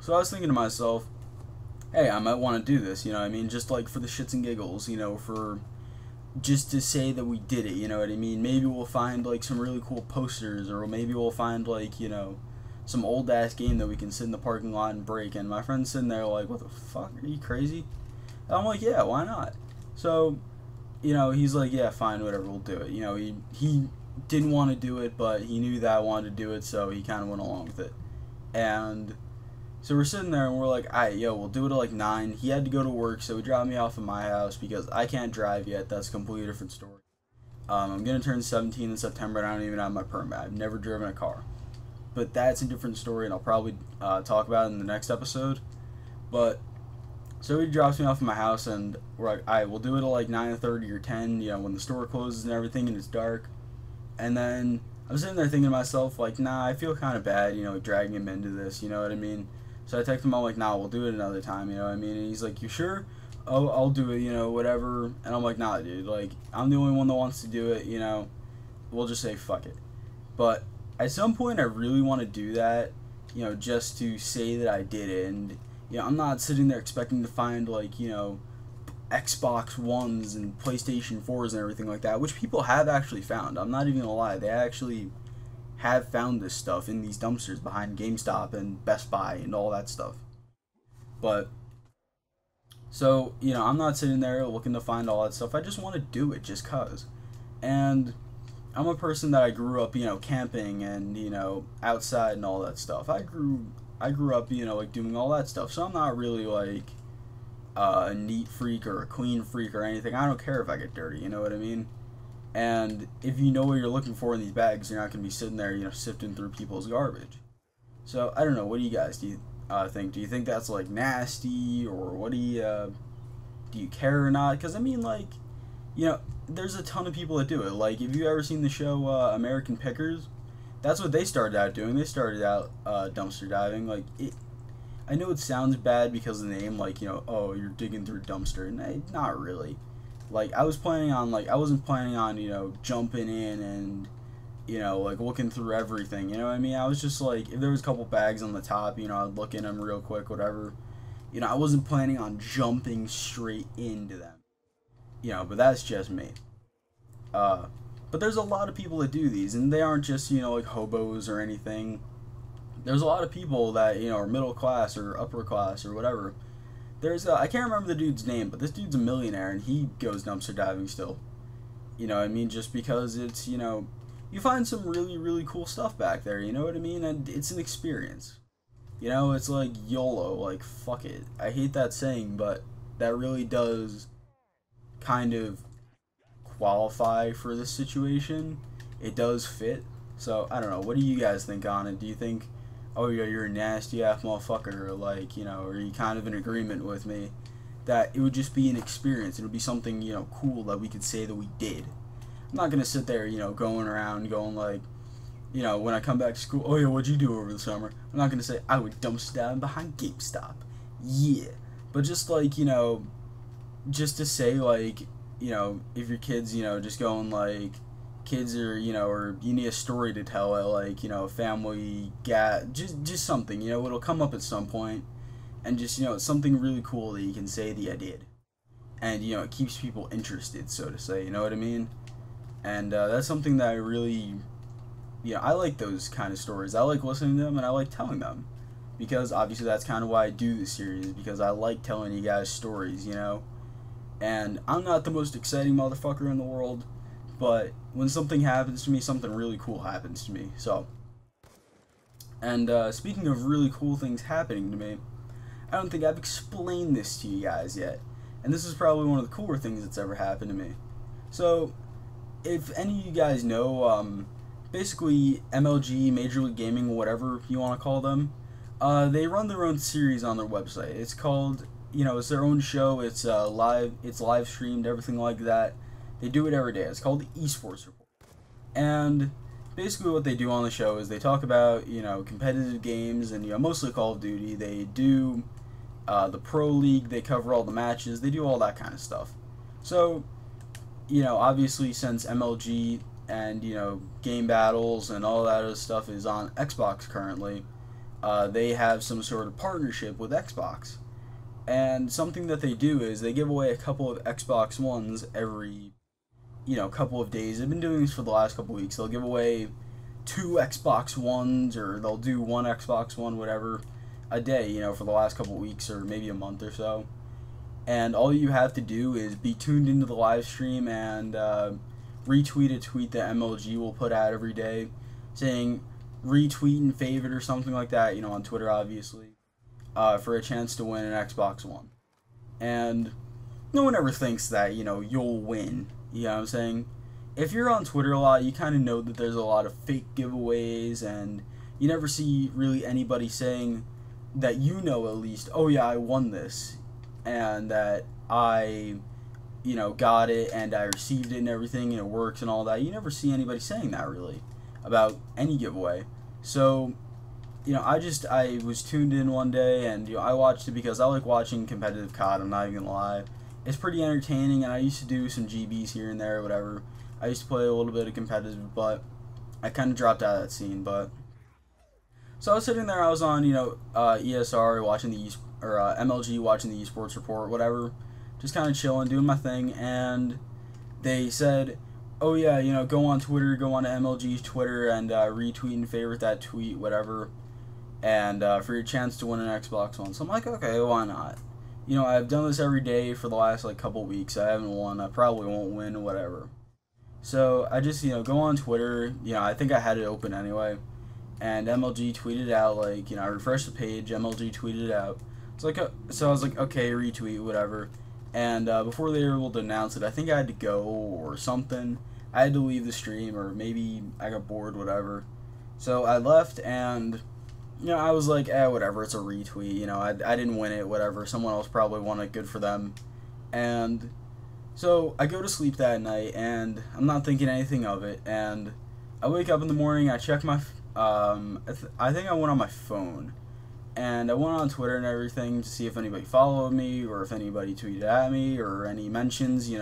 So I was thinking to myself, hey, I might want to do this, just like for the shits and giggles, for just to say that we did it, you know what I mean? Maybe we'll find like some really cool posters, or maybe we'll find like, some old ass game that we can sit in the parking lot and break. And my friend's sitting there like, what the fuck, are you crazy? And I'm like, yeah, why not? So, he's like, yeah, fine, whatever, we'll do it. He didn't want to do it, but he knew that I wanted to do it, so he kind of went along with it. And so we're sitting there, and we're like, alright, yo, we'll do it at like 9. He had to go to work, so he dropped me off at my house because I can't drive yet. That's a completely different story. I'm going to turn 17 in September, and I don't even have my permit. I've never driven a car. But that's a different story, and I'll probably talk about it in the next episode. But so he drops me off at my house, and we're like, alright, we'll do it at like 9:30 or 10, when the store closes and everything and it's dark. And then I'm sitting there thinking to myself, like, nah, I feel kind of bad, like dragging him into this, you know what I mean? So I text him, I'm like, nah, we'll do it another time, you know what I mean? And he's like, you sure? Oh, I'll do it, whatever. And I'm like, nah, dude, like, I'm the only one that wants to do it, we'll just say fuck it. But at some point, I really want to do that, just to say that I did it. And, I'm not sitting there expecting to find, like, Xbox Ones and PlayStation 4s and everything like that, which people have actually found. I'm not even gonna lie, they actually have found this stuff in these dumpsters behind GameStop and Best Buy and all that stuff. But, so, I'm not sitting there looking to find all that stuff. I just want to do it just cause. And I'm a person that I grew up, camping and, outside and all that stuff. I grew up, like doing all that stuff. So I'm not really like a neat freak or a clean freak or anything. I don't care if I get dirty, you know what I mean? And if you know what you're looking for in these bags, you're not going to be sitting there, sifting through people's garbage. So I don't know. What do you guys think? Do you think that's like nasty, or what do you care or not? Because I mean, like, there's a ton of people that do it. Like, if you've ever seen the show American Pickers, that's what they started out doing. They started out dumpster diving. Like, I know it sounds bad because of the name, like, oh, you're digging through a dumpster. And not really. Like, I wasn't planning on, jumping in and, like, looking through everything, you know what I mean? I was just, like, if there was a couple bags on the top, I'd look in them real quick, whatever. I wasn't planning on jumping straight into them. But that's just me. But there's a lot of people that do these, and they aren't just, like hobos or anything. There's a lot of people that, are middle class or upper class or whatever, There's I can't remember the dude's name, but this dude's a millionaire and he goes dumpster diving still. You know what I mean? Just because it's, you find some really, really cool stuff back there, you know what I mean? And it's an experience. You know, it's like YOLO, like fuck it. I hate that saying, but that really does kind of qualify for this situation. It does fit. So, I don't know. What do you guys think on it? Do you think, oh yeah, you're a nasty ass motherfucker, or like, are you kind of in agreement with me that it would just be an experience? It would be something, cool that we could say that we did. I'm not gonna sit there, going around going like, when I come back to school, oh yeah, what'd you do over the summer? I'm not gonna say I would dumpster dive behind GameStop. Yeah. But just like, just to say like, if your kids, just going like, kids are, or you need a story to tell at like, family just something, it'll come up at some point, and just, it's something really cool that you can say that you did. And, it keeps people interested, so to say, you know what I mean? And that's something that I really, I like those kind of stories. I like listening to them and I like telling them. Because obviously that's kind of why I do this series, because I like telling you guys stories, And I'm not the most exciting motherfucker in the world, but when something happens to me, something really cool happens to me. So, and speaking of really cool things happening to me, I don't think I've explained this to you guys yet. And this is probably one of the cooler things that's ever happened to me. So, if any of you guys know, basically MLG, Major League Gaming, whatever you want to call them, they run their own series on their website. It's called, it's their own show. It's live streamed, everything like that. They do it every day. It's called the Esports Report. And basically what they do on the show is they talk about, competitive games and, mostly Call of Duty. They do the Pro League. They cover all the matches. They do all that kind of stuff. So, obviously since MLG and, game battles and all that other stuff is on Xbox currently, they have some sort of partnership with Xbox. And something that they do is they give away a couple of Xbox Ones every, couple of days. They've been doing this for the last couple of weeks. They'll give away 2 Xbox Ones, or they'll do 1 Xbox One, whatever, a day, for the last couple of weeks or maybe a month or so. And all you have to do is be tuned into the live stream and retweet a tweet that MLG will put out every day saying retweet and favorite or something like that, on Twitter obviously, for a chance to win an Xbox One. And no one ever thinks that, you'll win, you know what I'm saying? If you're on Twitter a lot, you kind of know that there's a lot of fake giveaways, and you never see really anybody saying that at least, oh yeah, I won this, and that I, got it, and I received it and everything, and it works and all that. You never see anybody saying that, really, about any giveaway. So, I was tuned in one day, and, I watched it because I like watching competitive COD, I'm not even gonna lie. It's pretty entertaining, and I used to do some GBs here and there, whatever. I used to play a little bit of competitive, but I kind of dropped out of that scene, but... So I was sitting there, I was on, ESR watching the MLG watching the Esports Report, whatever, just kind of chilling, doing my thing, and they said, oh yeah, go on Twitter, go on to MLG's Twitter, and retweet and favorite that tweet, whatever, and for your chance to win an Xbox One. So I'm like, okay, why not? I've done this every day for the last, couple weeks. I haven't won. I probably won't win, whatever. So I just, go on Twitter. I think I had it open anyway. And MLG tweeted out, I refreshed the page, MLG tweeted it out. So I was like, okay, retweet, whatever. And before they were able to announce it, I think I had to go or something. I had to leave the stream, or maybe I got bored, whatever. So I left, and, I was like, whatever, it's a retweet. I didn't win it, whatever. Someone else probably won it, good for them. And so I go to sleep that night, and I'm not thinking anything of it. And I wake up in the morning, I check my... I think I went on my phone, and I went on Twitter and everything to see if anybody followed me, or if anybody tweeted at me, or any mentions, if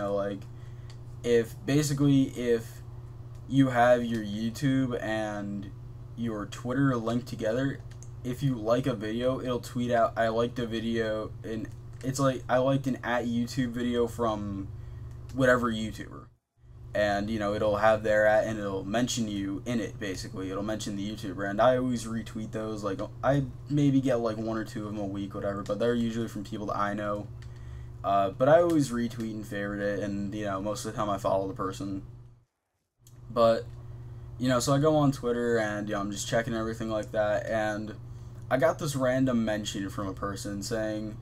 you have your YouTube and your Twitter linked together, if you like a video, it'll tweet out, I liked a video, and it's like, I liked an @YouTube video from whatever YouTuber. and it'll have their at, and it'll mention you in it. Basically, it'll mention the YouTuber, and I always retweet those. Like, I maybe get like one or two of them a week, whatever, but they're usually from people that I know. But I always retweet and favorite it, and most of the time I follow the person. But so I go on Twitter, and I'm just checking everything like that, and I got this random mention from a person saying,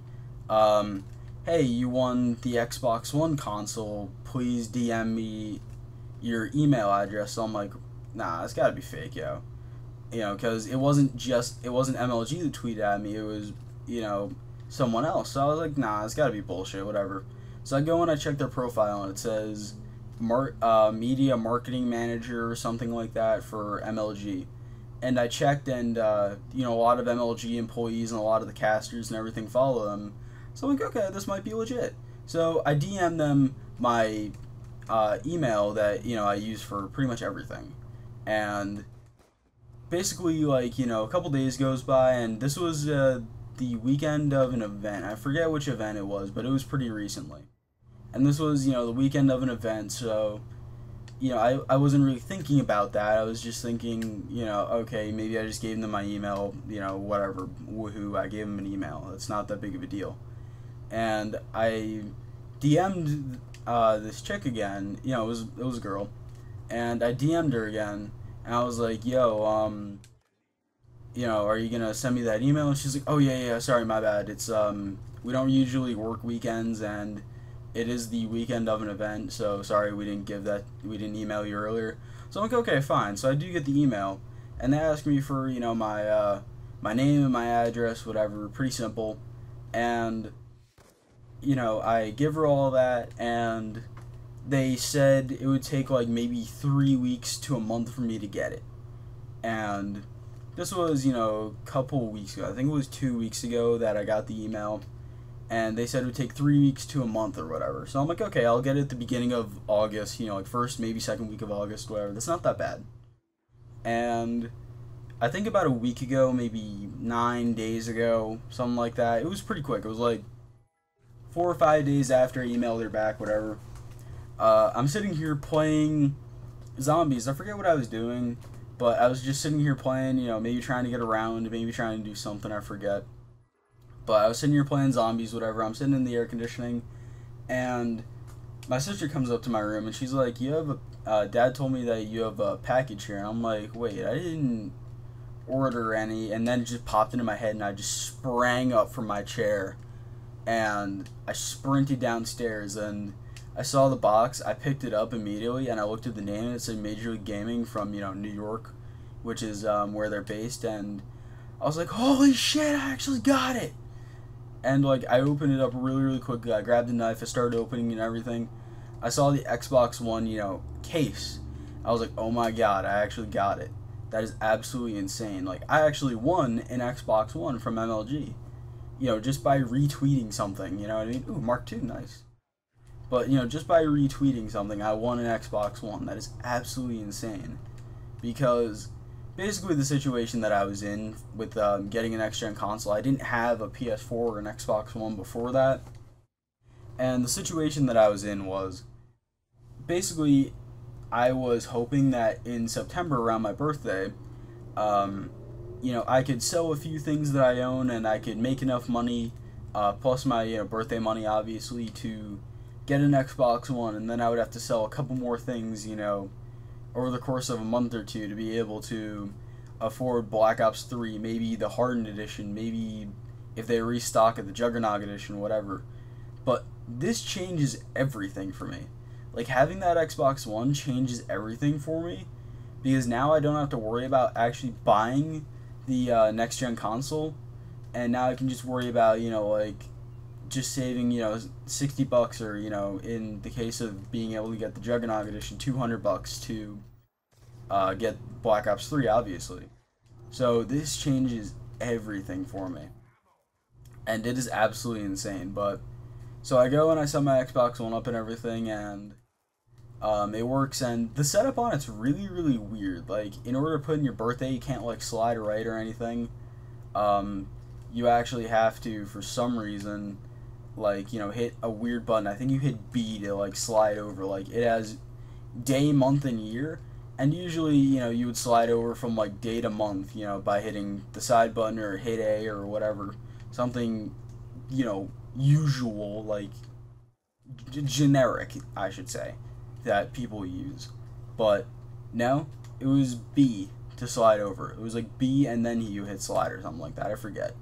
hey, you won the Xbox One console, please DM me your email address. So I'm like, nah, it's gotta be fake, yo. Because it wasn't MLG that tweeted at me, it was, someone else. So I was like, nah, it's gotta be bullshit, whatever. So I go and I check their profile, and it says, media marketing manager or something like that for MLG. And I checked, and a lot of MLG employees and a lot of the casters and everything follow them. So I'm like, okay, this might be legit. So I DM them my email that I use for pretty much everything, and basically, like, a couple days goes by, and this was the weekend of an event. I forget which event it was, but it was pretty recently. And this was the weekend of an event, so I wasn't really thinking about that. I was just thinking, okay, maybe I just gave them my email, whatever, woohoo, I gave them an email. It's not that big of a deal. And I DM'd this chick again. It was a girl, and I DM'd her again, and I was like, yo, are you gonna send me that email? And she's like, oh yeah, sorry, my bad. It's we don't usually work weekends, and it is the weekend of an event, so sorry we didn't email you earlier. So I'm like, okay, fine. So I do get the email, and they ask me for my name and my address, whatever, pretty simple, and I give her all that, and they said it would take like maybe 3 weeks to a month for me to get it. And this was, a couple weeks ago. I think it was 2 weeks ago that I got the email, and they said it would take 3 weeks to a month or whatever. So I'm like, okay, I'll get it at the beginning of August, like first, maybe second week of August, whatever. That's not that bad. And I think about a week ago, maybe 9 days ago, something like that. It was pretty quick. It was like 4 or 5 days after I emailed her back, whatever. I'm sitting here playing zombies. I forget what I was doing, but I was just sitting here playing, maybe trying to get around, maybe trying to do something, I forget. But I was sitting here playing zombies, whatever. I'm sitting in the air conditioning, and my sister comes up to my room, and she's like, Dad told me that you have a package here. And I'm like, wait, I didn't order any. And then it just popped into my head, and I just sprang up from my chair, and I sprinted downstairs, and I saw the box. I picked it up immediately, and I looked at the name, and it said Major League Gaming from New York, which is where they're based. And I was like, holy shit, I actually got it. And like, I opened it up really quickly. I grabbed a knife, I started opening and everything. I saw the Xbox One case. I was like, oh my god, I actually got it. That is absolutely insane. Like, I actually won an Xbox One from MLG. Just by retweeting something, you know what I mean? Ooh, Mark II, nice. But, just by retweeting something, I won an Xbox One. That is absolutely insane. Because, basically the situation that I was in with getting an next-gen console, I didn't have a PS4 or an Xbox One before that. And the situation that I was in was, basically, I was hoping that in September, around my birthday, I could sell a few things that I own, and I could make enough money, plus my birthday money, obviously, to get an Xbox One, and then I would have to sell a couple more things, over the course of a month or two to be able to afford Black Ops 3, maybe the Hardened Edition, maybe if they restock it, the Juggernaut Edition, whatever. But this changes everything for me. Like, having that Xbox One changes everything for me, because now I don't have to worry about actually buying the next-gen console, and now I can just worry about, just saving, $60, or, in the case of being able to get the Juggernaut Edition, $200 to get Black Ops 3, obviously. So this changes everything for me, and it is absolutely insane. But so I go and I set my Xbox One up and everything, and it works. And the setup on it's really weird. Like, in order to put in your birthday, you can't like slide right or anything. You actually have to, for some reason, like, hit a weird button. I think you hit B to like slide over. Like, it has day, month, and year. And usually, you would slide over from like day to month, by hitting the side button or hit A or whatever. Something, usual, like generic, I should say, that people use. But no, it was B to slide over. It was like B and then you hit slide or something like that. I forget.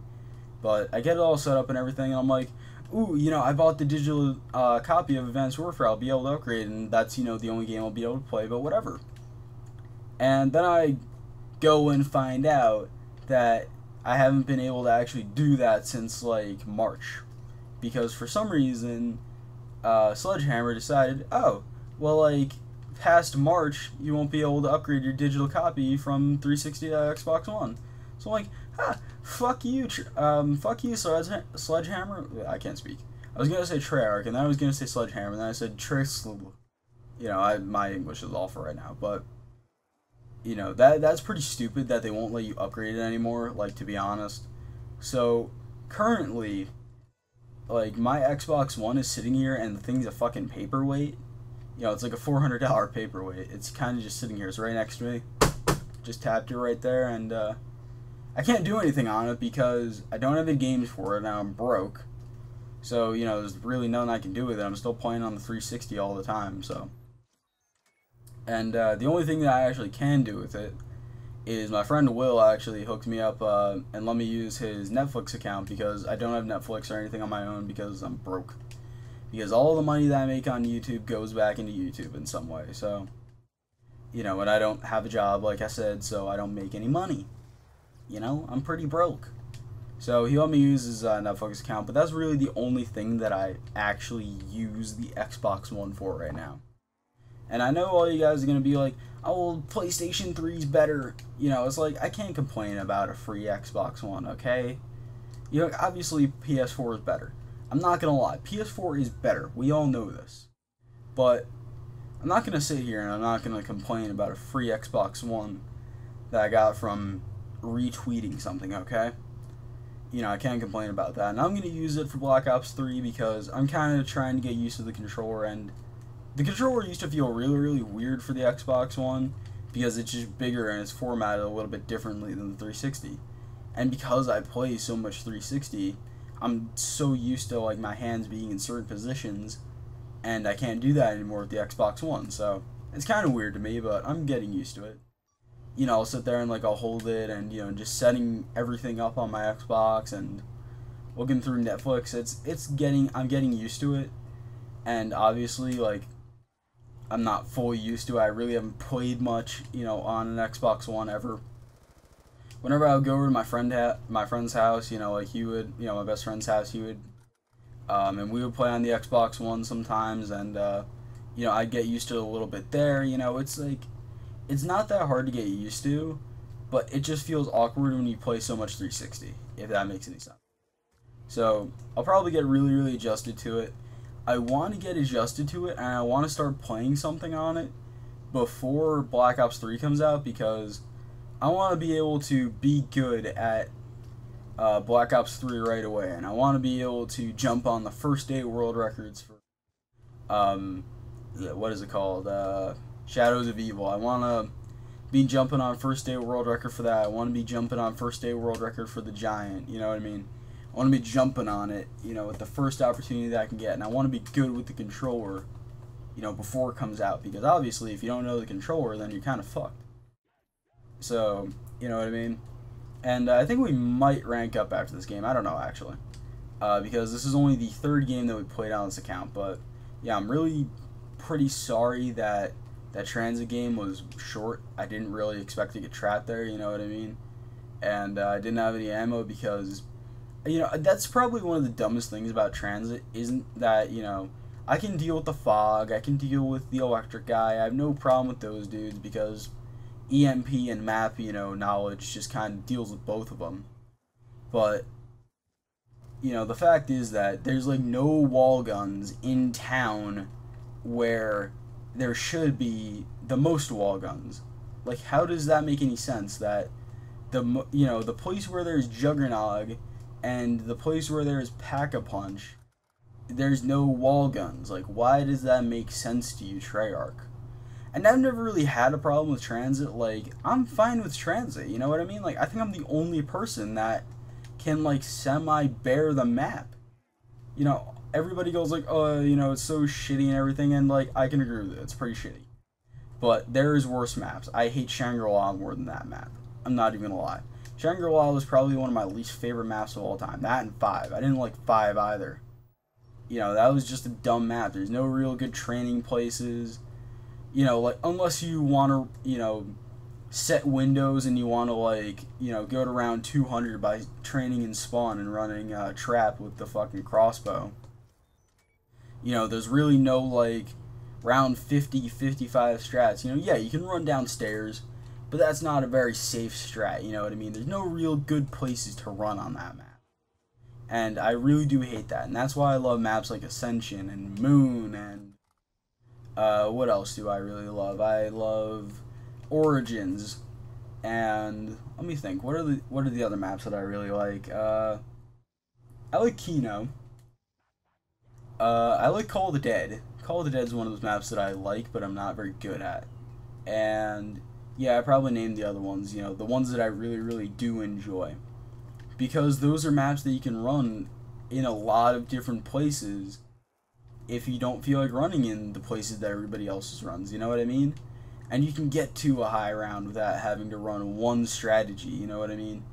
But I get it all set up and everything, and I'm like, ooh, I bought the digital copy of Advanced Warfare. I'll be able to upgrade, and that's, the only game I'll be able to play, but whatever. And then I go and find out that I haven't been able to actually do that since, like, March. Because for some reason, Sledgehammer decided, oh, well, like, past March, you won't be able to upgrade your digital copy from 360 to Xbox One. So I'm like, fuck you, Sledgehammer. I can't speak. I was gonna say Treyarch, and then I was gonna say Sledgehammer, and then I said Trixl. My English is awful right now, but that's pretty stupid that they won't let you upgrade it anymore. Like, to be honest. So currently, like, my Xbox One is sitting here, and the thing's a fucking paperweight. It's like a $400 paperweight. It's kind of just sitting here. It's right next to me. Just tapped it right there, and I can't do anything on it because I don't have any games for it, and I'm broke. So, there's really nothing I can do with it. I'm still playing on the 360 all the time, so. And the only thing that I actually can do with it is my friend Will actually hooked me up and let me use his Netflix account because I don't have Netflix or anything on my own because I'm broke. Because all the money that I make on YouTube goes back into YouTube in some way, so. And I don't have a job, like I said, so I don't make any money. I'm pretty broke. So he let me use his Netflix account, but that's really the only thing that I actually use the Xbox One for right now. And I know all you guys are going to be like, oh, well, PlayStation 3's better. It's like, I can't complain about a free Xbox One, okay? Obviously PS4 is better. I'm not going to lie, PS4 is better. We all know this. But I'm not going to sit here and I'm not going to complain about a free Xbox One that I got from retweeting something, okay? I can't complain about that. And I'm going to use it for Black Ops 3 because I'm kind of trying to get used to the controller, and the controller used to feel really, really weird for the Xbox One because it's just bigger and it's formatted a little bit differently than the 360. And because I play so much 360, I'm so used to, like, my hands being in certain positions, and I can't do that anymore with the Xbox One. So it's kind of weird to me, but I'm getting used to it. I'll sit there and, like, I'll hold it and, just setting everything up on my Xbox and looking through Netflix. I'm getting used to it. And obviously, like, I'm not fully used to it. I really haven't played much, on an Xbox One ever. Whenever I would go over to my friend's house, like he would, my best friend's house, he would, and we would play on the Xbox One sometimes, and, I'd get used to it a little bit there. It's like, it's not that hard to get used to, but it just feels awkward when you play so much 360, if that makes any sense. So, I'll probably get really, really adjusted to it. I want to get adjusted to it, and I want to start playing something on it before Black Ops 3 comes out, because I want to be able to be good at Black Ops 3 right away, and I want to be able to jump on the first day world records for, what is it called, Shadows of Evil. I want to be jumping on first day world record for that. I want to be jumping on first day world record for the Giant, you know what I mean? I want to be jumping on it, with the first opportunity that I can get, and I want to be good with the controller, before it comes out, because obviously if you don't know the controller, then you're kind of fucked. So, you know what I mean? And I think we might rank up after this game. I don't know, actually. Because this is only the third game that we played on this account, but yeah, I'm really pretty sorry that that transit game was short. I didn't really expect to get trapped there, you know what I mean? And I didn't have any ammo because, that's probably one of the dumbest things about transit, isn't that, I can deal with the fog, I can deal with the electric guy, I have no problem with those dudes because EMP and map, knowledge just kind of deals with both of them. But, the fact is that there's, like, no wall guns in town where there should be the most wall guns. Like, how does that make any sense that the place where there's Juggernog and the place where there's Pack-a-Punch, there's no wall guns? Like, why does that make sense to you, Treyarch? And I've never really had a problem with transit. Like, I'm fine with transit, you know what I mean? Like, I think I'm the only person that can, like, semi-bear the map. You know, everybody goes like, oh, you know, it's so shitty and everything, and, like, I can agree with it. It's pretty shitty. But there is worse maps. I hate Shangri-La more than that map. I'm not even gonna lie. Shangri-La was probably one of my least favorite maps of all time. That and 5. I didn't like 5 either. You know, that was just a dumb map. There's no real good training places. You know, like, unless you want to, you know, set windows and you want to, like, you know, go to round 200 by training in spawn and running trap with the fucking crossbow. You know, there's really no, like, round 50, 55 strats. You know, yeah, you can run downstairs, but that's not a very safe strat, you know what I mean? There's no real good places to run on that map. And I really do hate that. And that's why I love maps like Ascension and Moon and what else do I really love? I love Origins, and let me think. What are the other maps that I really like? I like Kino. I like Call of the Dead. Call of the Dead is one of those maps that I like, but I'm not very good at. And yeah, I probably named the other ones. You know, the ones that I really do enjoy, because those are maps that you can run in a lot of different places if you don't feel like running in the places that everybody else runs, you know what I mean? And you can get to a high round without having to run one strategy, you know what I mean?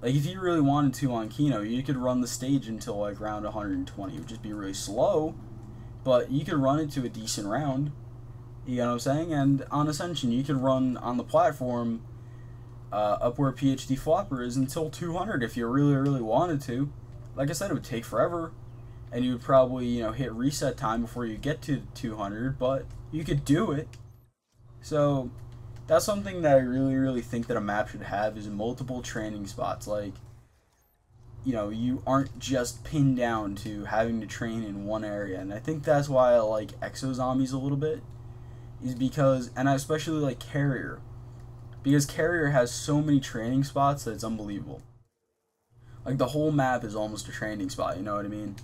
Like, if you really wanted to on Kino, you could run the stage until, like, round 120. It would just be really slow, but you could run it to a decent round, you know what I'm saying? And on Ascension, you could run on the platform up where PhD Flopper is until 200 if you really wanted to. Like I said, it would take forever, and you would probably, you know, hit reset time before you get to 200, but you could do it. So that's something that I really think that a map should have, is multiple training spots. Like, you know, you aren't just pinned down to having to train in one area. And I think that's why I like Exo Zombies a little bit, is because, and I especially like Carrier, because Carrier has so many training spots that it's unbelievable. Like, the whole map is almost a training spot, you know what I mean?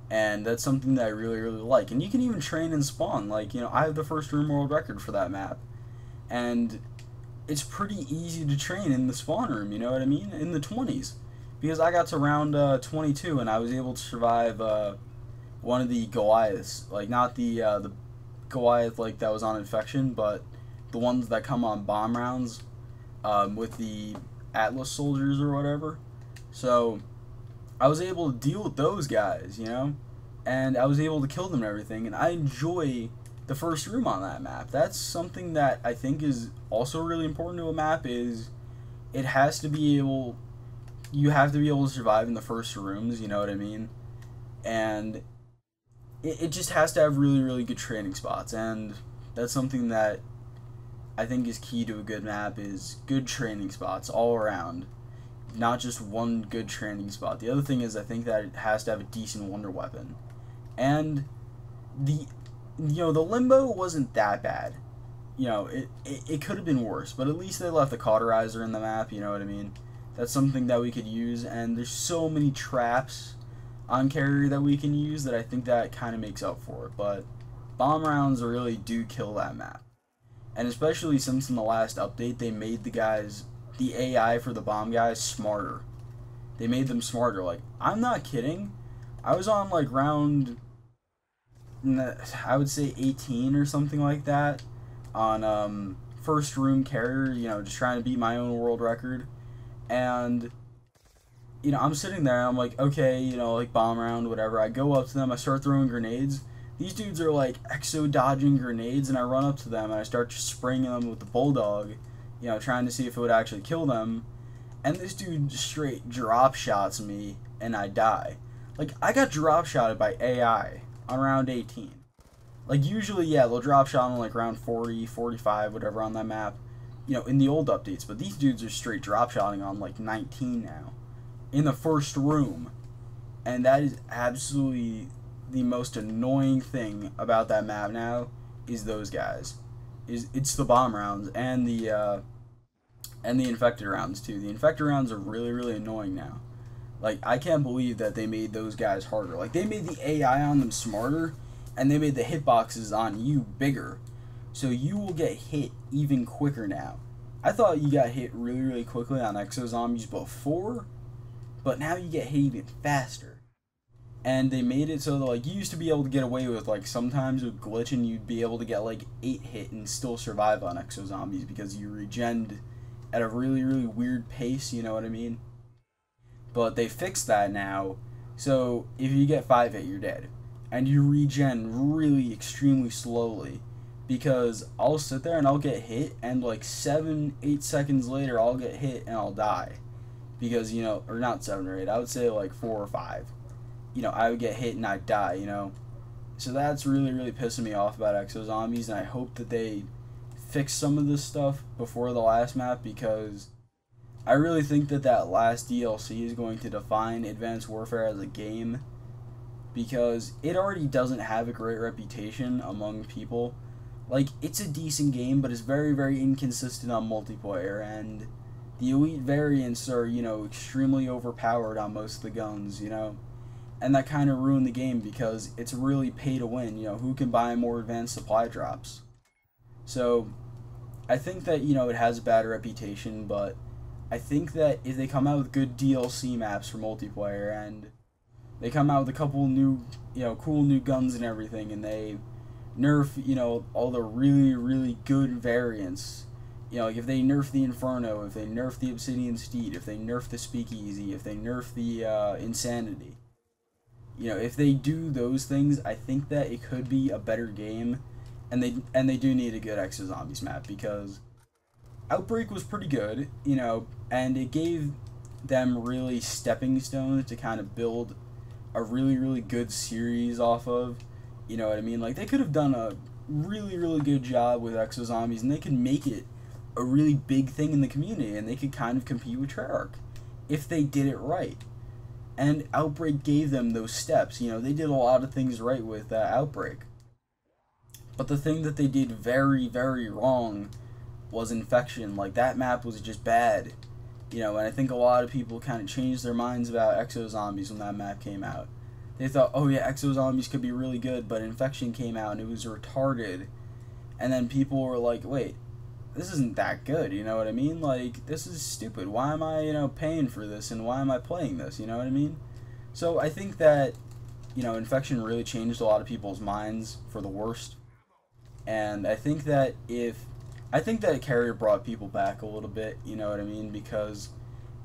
And that's something that I really like. And you can even train in spawn. Like, you know, I have the first room world record for that map, and it's pretty easy to train in the spawn room, you know what I mean, in the 20s, because I got to round 22 and I was able to survive one of the Goliaths, like, not the Goliath like that was on Infection, but the ones that come on bomb rounds with the Atlas soldiers or whatever. So I was able to deal with those guys, you know, and I was able to kill them and everything, and I enjoy the first room on that map. That's something that I think is also really important to a map, is it has to be able, you have to be able to survive in the first rooms, you know what I mean? And it just has to have really good training spots, and that's something that I think is key to a good map, is good training spots all around. Not just one good training spot. The other thing is, I think that it has to have a decent wonder weapon. And the limbo wasn't that bad. You know, it could have been worse, but at least they left the cauterizer in the map, you know what I mean? That's something that we could use, and there's so many traps on Carrier that we can use that I think that kind of makes up for it. But bomb rounds really do kill that map. And especially since in the last update they made the AI for the bomb guys smarter. They made them smarter. Like, I'm not kidding. I was on, like, round, I would say 18 or something like that, on first room Carrier, you know, just trying to beat my own world record. And, you know, I'm sitting there and I'm like, okay, you know, like, bomb round, whatever. I go up to them, I start throwing grenades. These dudes are, like, exo dodging grenades, and I run up to them and I start just spraying them with the bulldog, you know, trying to see if it would actually kill them. And this dude straight drop shots me and I die. Like, I got drop shotted by AI on round 18. Like, usually, yeah, they'll drop shot on, like, round 40, 45, whatever on that map, you know, in the old updates. But these dudes are straight drop shotting on, like, 19 now, in the first room. And that is absolutely the most annoying thing about that map now, is those guys. It's the bomb rounds and the infected rounds too. The infected rounds are really annoying now. Like, I can't believe that they made those guys harder. Like, they made the AI on them smarter, and they made the hitboxes on you bigger. So you will get hit even quicker now. I thought you got hit really, really quickly on Exo Zombies before, but now you get hit even faster. And they made it so that, like, you used to be able to get away with, like, sometimes with glitching, you'd be able to get, like, 8 hit and still survive on Exo Zombies because you regened at a really, really weird pace, you know what I mean? But they fixed that now, so if you get 5 hit, you're dead. And you regen really extremely slowly, because I'll sit there and I'll get hit, and like 7-8 seconds later I'll get hit and I'll die. Because, you know, or not 7 or 8, I would say like 4 or 5. You know, I would get hit and I'd die, you know. So that's really, really pissing me off about Exo Zombies, and I hope that they fix some of this stuff before the last map, because I really think that that last DLC is going to define Advanced Warfare as a game, because it already doesn't have a great reputation among people. Like, it's a decent game, but it's very, very inconsistent on multiplayer, and the elite variants are, you know, extremely overpowered on most of the guns, you know? And that kind of ruined the game because it's really pay to win, you know, who can buy more advanced supply drops. So, I think that, you know, it has a bad reputation, but I think that if they come out with good DLC maps for multiplayer, and they come out with a couple new, you know, cool new guns and everything, and they nerf, you know, all the really, really good variants. You know, like if they nerf the Inferno, if they nerf the Obsidian Steed, if they nerf the Speakeasy, if they nerf the Insanity. You know, if they do those things, I think that it could be a better game, and they do need a good Exo Zombies map, because Outbreak was pretty good, you know, and it gave them really stepping stones to kind of build a really, really good series off of. You know what I mean? Like, they could have done a really, really good job with Exo Zombies, and they could make it a really big thing in the community, and they could kind of compete with Treyarch if they did it right. And Outbreak gave them those steps. You know, they did a lot of things right with Outbreak. But the thing that they did very, very wrong was Infection. Like, that map was just bad. You know, and I think a lot of people kind of changed their minds about Exo Zombies when that map came out. They thought, oh yeah, Exo Zombies could be really good, but Infection came out and it was retarded. And then people were like, wait, this isn't that good, you know what I mean? Like, this is stupid. Why am I, you know, paying for this, and why am I playing this, you know what I mean? So I think that, you know, Infection really changed a lot of people's minds for the worst. And I think that Carrier brought people back a little bit, you know what I mean? Because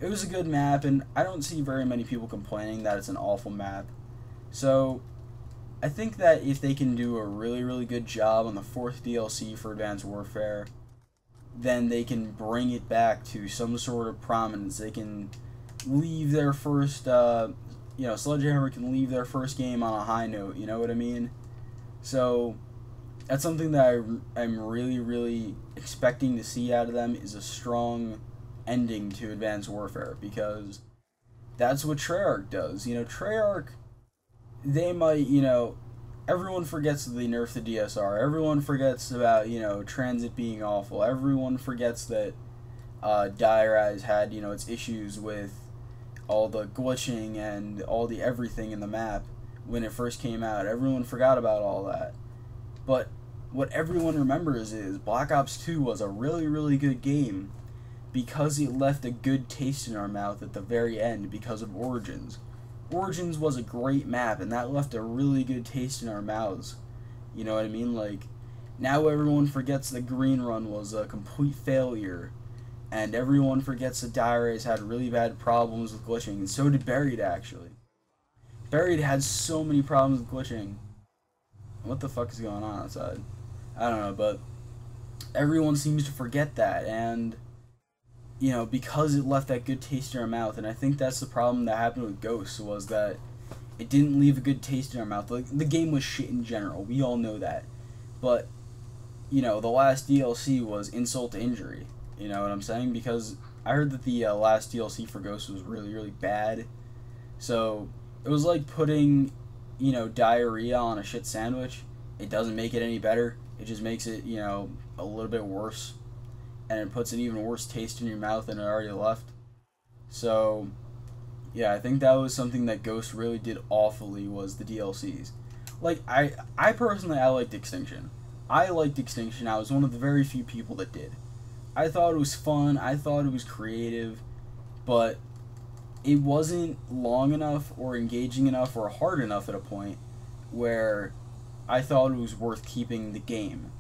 it was a good map, and I don't see very many people complaining that it's an awful map. So I think that if they can do a really, really good job on the 4th DLC for Advanced Warfare, then they can bring it back to some sort of prominence. They can leave their first, you know, Sledgehammer can leave their first game on a high note, you know what I mean? So that's something that I'm really, really expecting to see out of them, is a strong ending to Advanced Warfare, because that's what Treyarch does. You know, Treyarch, they might, you know, everyone forgets that they nerfed the DSR. Everyone forgets about, you know, Transit being awful. Everyone forgets that Dire Eyes had, you know, its issues with all the glitching and all the everything in the map when it first came out. Everyone forgot about all that. But what everyone remembers is Black Ops 2 was a really, really good game because it left a good taste in our mouth at the very end because of Origins. Origins was a great map, and that left a really good taste in our mouths. You know what I mean? Like, now everyone forgets that Green Run was a complete failure, and everyone forgets that Dire Eyes had really bad problems with glitching, and so did Buried, actually. Buried had so many problems with glitching. What the fuck is going on outside? I don't know, but everyone seems to forget that, and you know, because it left that good taste in our mouth. And I think that's the problem that happened with Ghosts, was that it didn't leave a good taste in our mouth. Like, the game was shit in general, we all know that, but you know, the last DLC was insult to injury, you know what I'm saying? Because I heard that the last DLC for Ghosts was really, really bad. So it was like putting, you know, diarrhea on a shit sandwich. It doesn't make it any better, it just makes it, you know, a little bit worse, and it puts an even worse taste in your mouth than it already left. So yeah, I think that was something that Ghost really did awfully, was the DLCs. Like, I personally, I liked Extinction. I liked Extinction. I was one of the very few people that did. I thought it was fun. I thought it was creative, but it wasn't long enough or engaging enough or hard enough at a point where I thought it was worth keeping the game.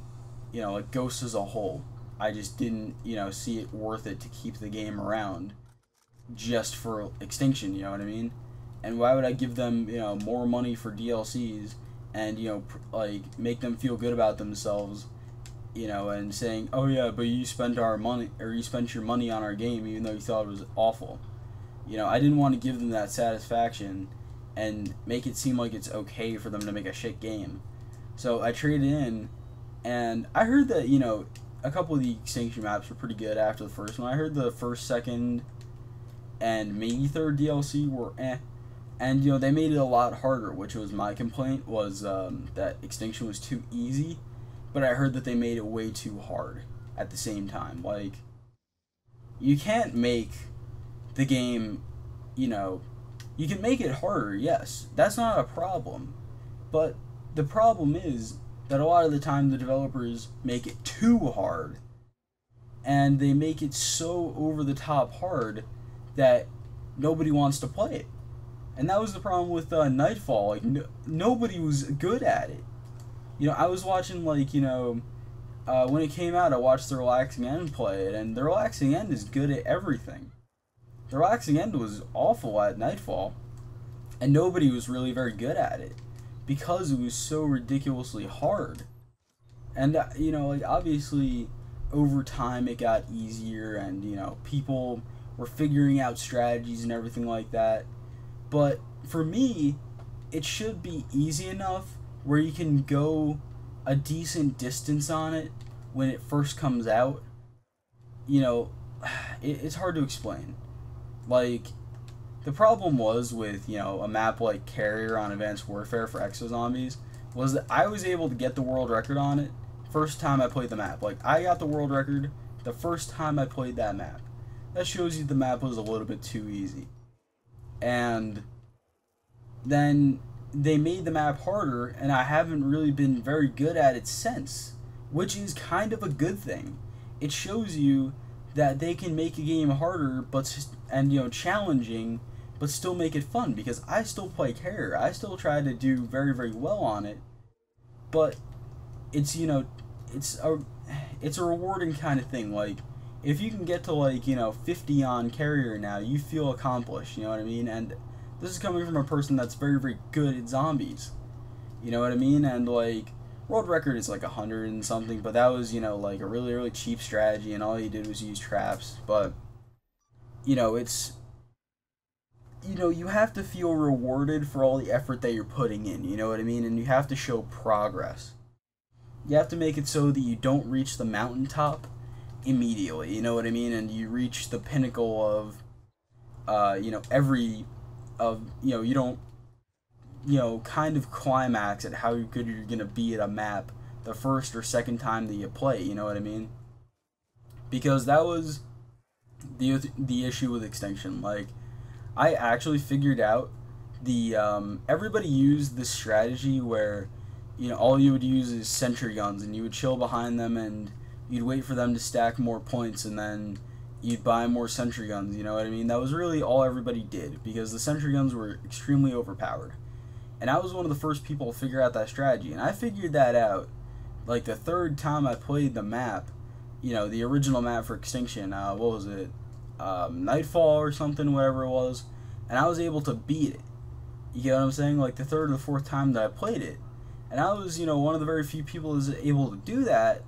You know, like Ghost as a whole. I just didn't, see it worth it to keep the game around just for Extinction, you know what I mean? And why would I give them, more money for DLCs and, like, make them feel good about themselves, and saying, oh yeah, but you spent our money, or you spent your money on our game even though you thought it was awful. I didn't want to give them that satisfaction and make it seem like it's okay for them to make a shit game. So I traded in, and I heard that, a couple of the Extinction maps were pretty good after the first one. I heard the first, second, and maybe third DLC were eh. And, they made it a lot harder, which was my complaint, was that Extinction was too easy. But I heard that they made it way too hard at the same time. Like, you can't make the game, you can make it harder, yes. That's not a problem. But the problem is that a lot of the time the developers make it too hard. And they make it so over the top hard that nobody wants to play it. And that was the problem with Nightfall. Like, nobody was good at it. I was watching, like, when it came out, I watched the Relaxing End play it, and the Relaxing End is good at everything. The Relaxing End was awful at Nightfall, and nobody was really very good at it because it was so ridiculously hard. And, like, obviously, over time it got easier, and, people were figuring out strategies and everything like that. But for me, it should be easy enough where you can go a decent distance on it when it first comes out. It's hard to explain. Like, the problem was with, a map like Carrier on Advanced Warfare for Exozombies, was that I was able to get the world record on it first time I played the map. Like, I got the world record the first time I played that map. That shows you the map was a little bit too easy. And then they made the map harder, and I haven't really been very good at it since, which is kind of a good thing. It shows you that they can make a game harder, and challenging, but still make it fun. Because I still play Carrier, I still try to do very, very well on it, but it's it's a rewarding kind of thing. Like, if you can get to, like, 50 on Carrier now, you feel accomplished, you know what I mean? And this is coming from a person that's very, very good at zombies, you know what I mean? And, like, world record is like 100 and something, but that was, like a really, really cheap strategy, and all you did was use traps. But, it's, you have to feel rewarded for all the effort that you're putting in, you know what I mean? And you have to show progress. You have to make it so that you don't reach the mountaintop immediately, you know what I mean? And you reach the pinnacle of, you don't, kind of climax at how good you're gonna be at a map the first or second time that you play, you know what I mean? Because that was the issue with Extinction. Like, I actually figured out everybody used this strategy where, all you would use is sentry guns, and you would chill behind them, and you'd wait for them to stack more points, and then you'd buy more sentry guns, you know what I mean? That was really all everybody did, because the sentry guns were extremely overpowered. And I was one of the first people to figure out that strategy, and I figured that out, like, the third time I played the map, the original map for Extinction, what was it, Nightfall or something, whatever it was, and I was able to beat it. You get what I'm saying? Like, the third or the fourth time that I played it. And I was, one of the very few people that was able to do that,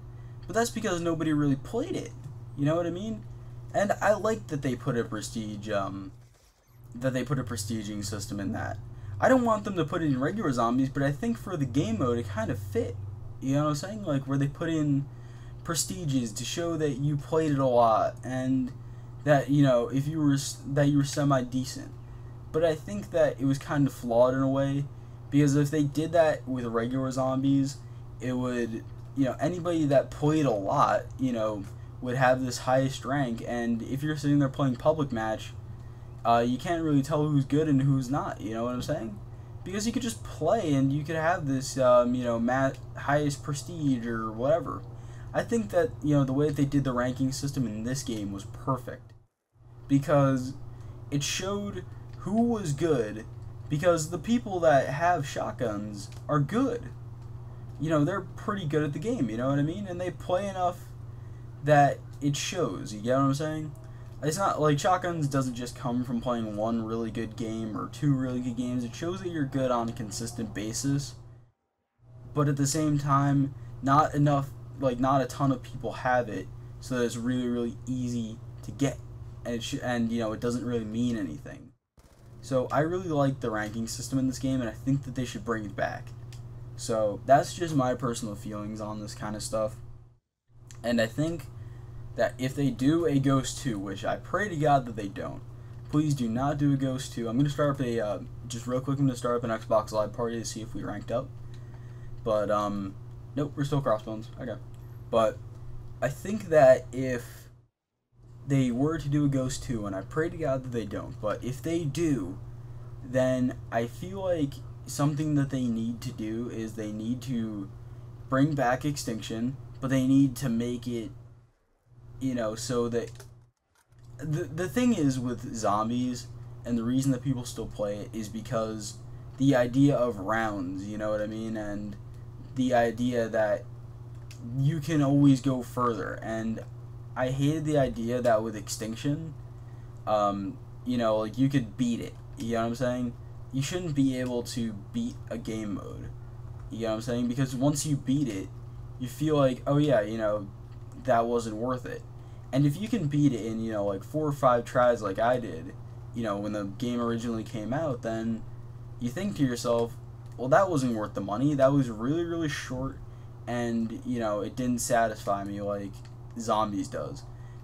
but that's because nobody really played it. You know what I mean? And I like that they put a prestiging system in that. I don't want them to put it in regular zombies, but I think for the game mode it kind of fit. You know what I'm saying? Like, where they put in prestiges to show that you played it a lot, and that, if you were semi decent. But I think that it was kind of flawed in a way, because if they did that with regular zombies, it would, anybody that played a lot, would have this highest rank, and if you're sitting there playing public match, you can't really tell who's good and who's not, you know what I'm saying? because you could just play and you could have this, highest prestige or whatever. I think that, the way that they did the ranking system in this game was perfect because it showed who was good, because the people that have shotguns are good. They're pretty good at the game, you know what I mean? And they play enough that it shows, you get what I'm saying? It's not like shotguns doesn't just come from playing one really good game or two really good games. It shows that you're good on a consistent basis, but at the same time, not enough, not a ton of people have it, so that it's really, really easy to get, and it doesn't really mean anything. So I really like the ranking system in this game, and I think that they should bring it back. So that's just my personal feelings on this kind of stuff, and I think that if they do a Ghost 2, which I pray to God that they don't, please do not do a Ghost 2. I'm going to start up just real quick, I'm going to start up an Xbox Live party to see if we ranked up. But, nope, we're still Crossbones. Okay. But I think that if they were to do a Ghost 2, and I pray to God that they don't, but if they do, then I feel like something that they need to do is they need to bring back Extinction, but they need to make it, so that the thing is with zombies, and the reason that people still play it is because the idea of rounds, you know what I mean, and the idea that you can always go further. And I hated the idea that with Extinction, you could beat it, you know what I'm saying? You shouldn't be able to beat a game mode, you know what I'm saying? Because once you beat it, you feel like, oh yeah, that wasn't worth it. And if you can beat it in, 4 or 5 tries like I did, when the game originally came out, then you think to yourself, well, that wasn't worth the money. That was really, really short, and, it didn't satisfy me like Zombies does.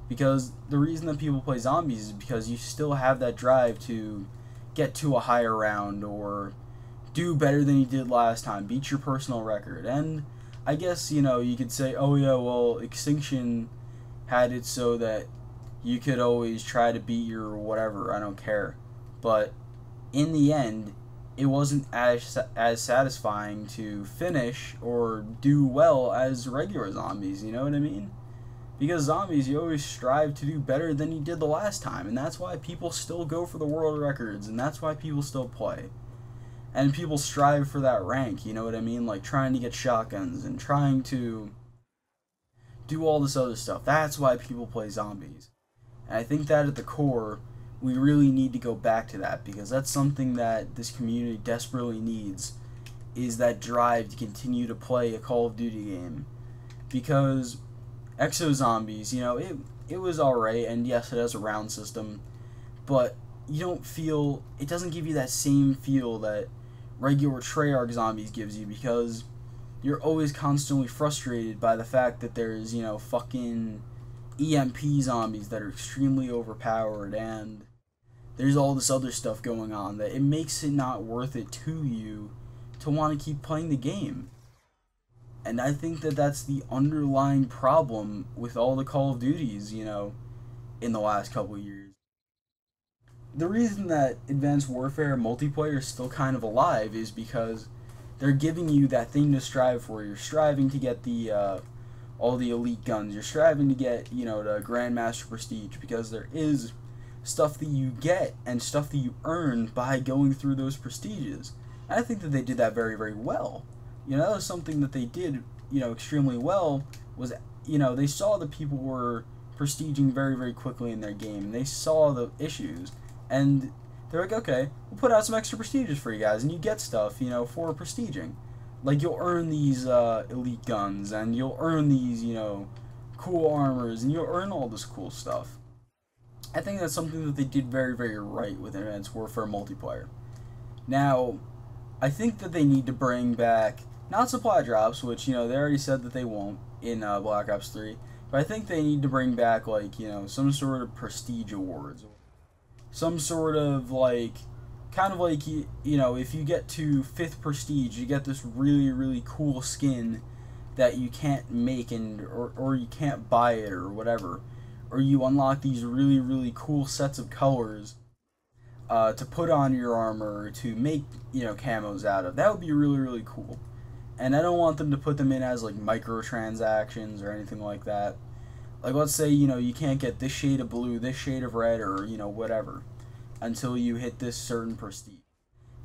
Because the reason that people play Zombies is because you still have that drive to get to a higher round or do better than you did last time, beat your personal record. And I guess, you could say, oh yeah, well, Extinction had it so that you could always try to beat your whatever, I don't care. But in the end, it wasn't as satisfying to finish or do well as regular zombies, you know what I mean? Because zombies, you always strive to do better than you did the last time, and that's why people still go for the world records, and that's why people still play. And people strive for that rank, you know what I mean? Like trying to get shotguns and trying to do all this other stuff. That's why people play zombies. And I think that at the core, we really need to go back to that, because that's something that this community desperately needs, is that drive to continue to play a Call of Duty game. Because Exo Zombies, it was alright, and yes, it has a round system, but you don't feel, it doesn't give you that same feel that regular Treyarch Zombies gives you, because you're always constantly frustrated by the fact that there's, fucking EMP zombies that are extremely overpowered, and there's all this other stuff going on that it makes it not worth it to you to want to keep playing the game. And I think that that's the underlying problem with all the Call of Duties, in the last couple of years. The reason that Advanced Warfare multiplayer is still kind of alive is because they're giving you that thing to strive for. You're striving to get the all the elite guns. You're striving to get, the Grandmaster Prestige, because there is stuff that you get and stuff that you earn by going through those prestiges. And I think that they did that very, very well. That was something that they did, extremely well, was, they saw that people were prestiging very, very quickly in their game. They saw the issues, and they're like, okay, we'll put out some extra prestiges for you guys, and you get stuff, for prestiging. Like, you'll earn these elite guns, and you'll earn these, cool armors, and you'll earn all this cool stuff. I think that's something that they did very, very right with Advanced Warfare multiplayer. Now, I think that they need to bring back, not supply drops, which, they already said that they won't in Black Ops 3, but I think they need to bring back, some sort of prestige awards. Some sort of, kind of like, if you get to 5th prestige, you get this really, really cool skin that you can't make or you can't buy it or whatever. Or you unlock these really, really cool sets of colors. to put on your armor to make, camos out of. That would be really, really cool. And I don't want them to put them in as like microtransactions or anything like that. Like, let's say, you can't get this shade of blue, this shade of red, or, whatever, until you hit this certain prestige.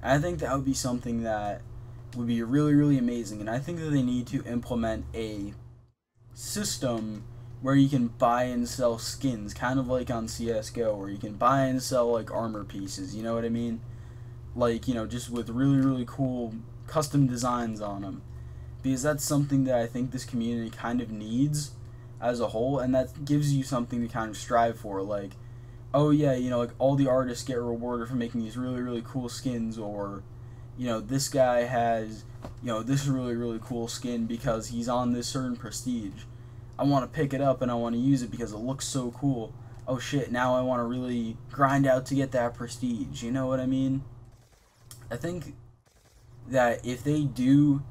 And I think that would be something that would be really, really amazing. And I think that they need to implement a system where you can buy and sell skins, kind of like on CSGO, where you can buy and sell, like, armor pieces, you know what I mean? Like, just with really, really cool custom designs on them. Because that's something that I think this community kind of needs as a whole, and that gives you something to kind of strive for. Like, oh yeah, like all the artists get rewarded for making these really, really cool skins, or this guy has this really, really cool skin because he's on this certain prestige. I want to pick it up and I want to use it because it looks so cool. Oh shit, now I want to really grind out to get that prestige, you know what I mean? I think that if they do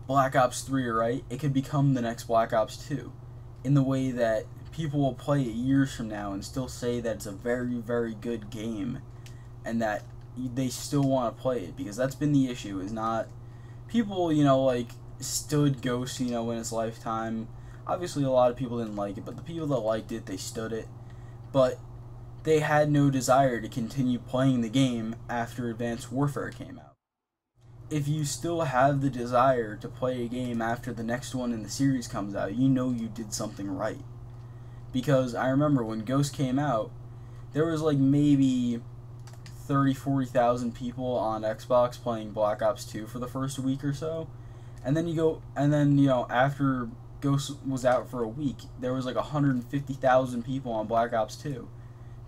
Black Ops 3 right, it could become the next Black Ops 2, in the way that people will play it years from now and still say that it's a very, very good game, and that they still want to play it, because that's been the issue, is not people, like, stood Ghost, in its lifetime. Obviously a lot of people didn't like it, but the people that liked it, they stood it, but they had no desire to continue playing the game after Advanced Warfare came out. If you still have the desire to play a game after the next one in the series comes out, you did something right. Because I remember when Ghost came out, there was like maybe 40,000 people on Xbox playing Black Ops 2 for the first week or so. And then after Ghost was out for a week, there was like 150,000 people on Black Ops 2.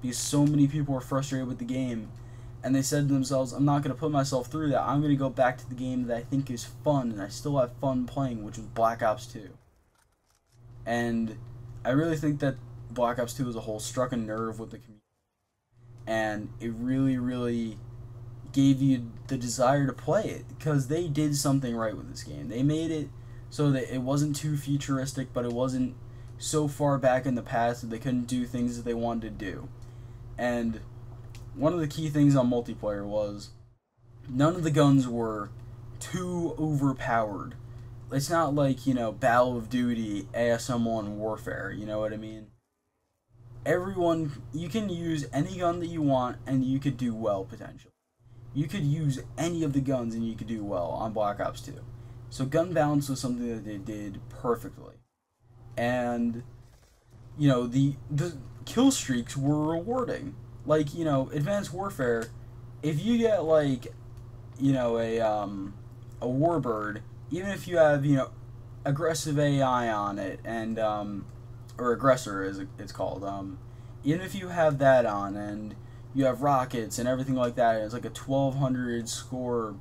Because so many people were frustrated with the game. And they said to themselves, I'm not going to put myself through that. I'm going to go back to the game that I think is fun and I still have fun playing, which was Black Ops 2. And I really think that Black Ops 2 as a whole struck a nerve with the community. And it really, really gave you the desire to play it, because they did something right with this game. They made it so that it wasn't too futuristic, but it wasn't so far back in the past that they couldn't do things that they wanted to do. And one of the key things on multiplayer was none of the guns were too overpowered. It's not like, Battle of Duty, ASM1 Warfare, you know what I mean? You can use any gun that you want and you could do well, potentially. You could use any of the guns and you could do well on Black Ops 2. So gun balance was something that they did perfectly. And, the kill streaks were rewarding. Like, Advanced Warfare, if you get, like, a warbird, even if you have, aggressive AI on it, and, or aggressor as it's called, even if you have that on, and you have rockets and everything like that, and it's like a 1200 score,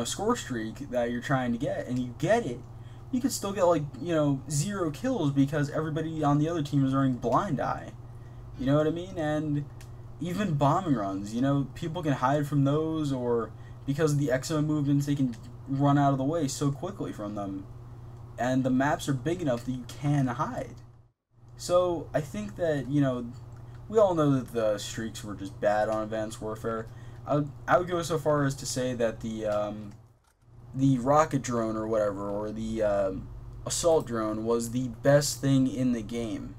score streak that you're trying to get, and you get it, you could still get, like, 0 kills because everybody on the other team is running blind eye. You know what I mean? And even bombing runs, people can hide from those, or because of the exo movements, they can run out of the way so quickly from them. And the maps are big enough that you can hide. So I think that, we all know that the streaks were just bad on Advanced Warfare. I would go so far as to say that the rocket drone or whatever, or the assault drone, was the best thing in the game.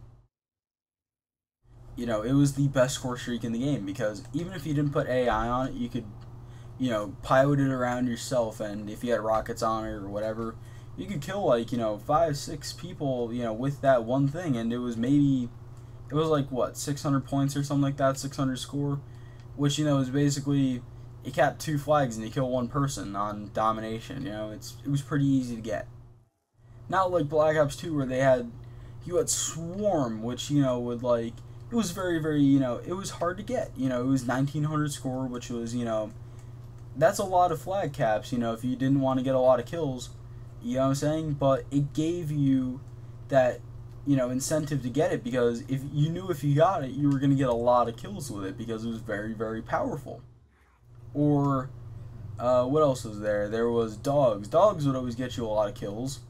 It was the best score streak in the game, because even if you didn't put AI on it, you could, pilot it around yourself, and if you had rockets on it or whatever, you could kill, like, 5, 6 people, with that one thing, and it was like, what, 600 points or something like that, 600 score, which, is basically, you cap 2 flags and you kill 1 person on domination, it was pretty easy to get. Not like Black Ops 2, where you had Swarm, which, would, like, it was very, very, it was hard to get. It was 1900 score, which was, that's a lot of flag caps, if you didn't want to get a lot of kills, you know what I'm saying? But it gave you that, incentive to get it, because if you got it, you were going to get a lot of kills with it, because it was very, very powerful. Or, what else was there? There was dogs. Dogs would always get you a lot of kills,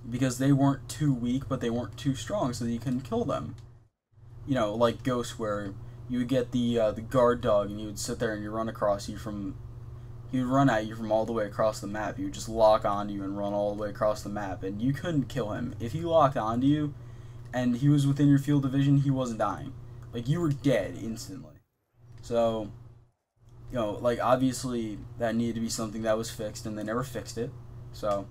because they weren't too weak, but they weren't too strong, so that you couldn't kill them. Like Ghost, where you would get the guard dog, and he would sit there and you run across you from. He would run at you from all the way across the map. You would just lock onto you and run all the way across the map, and you couldn't kill him. If he locked onto you, and he was within your field of vision, he wasn't dying. Like, you were dead instantly. So, you know, like, obviously that needed to be something that was fixed, and they never fixed it. So,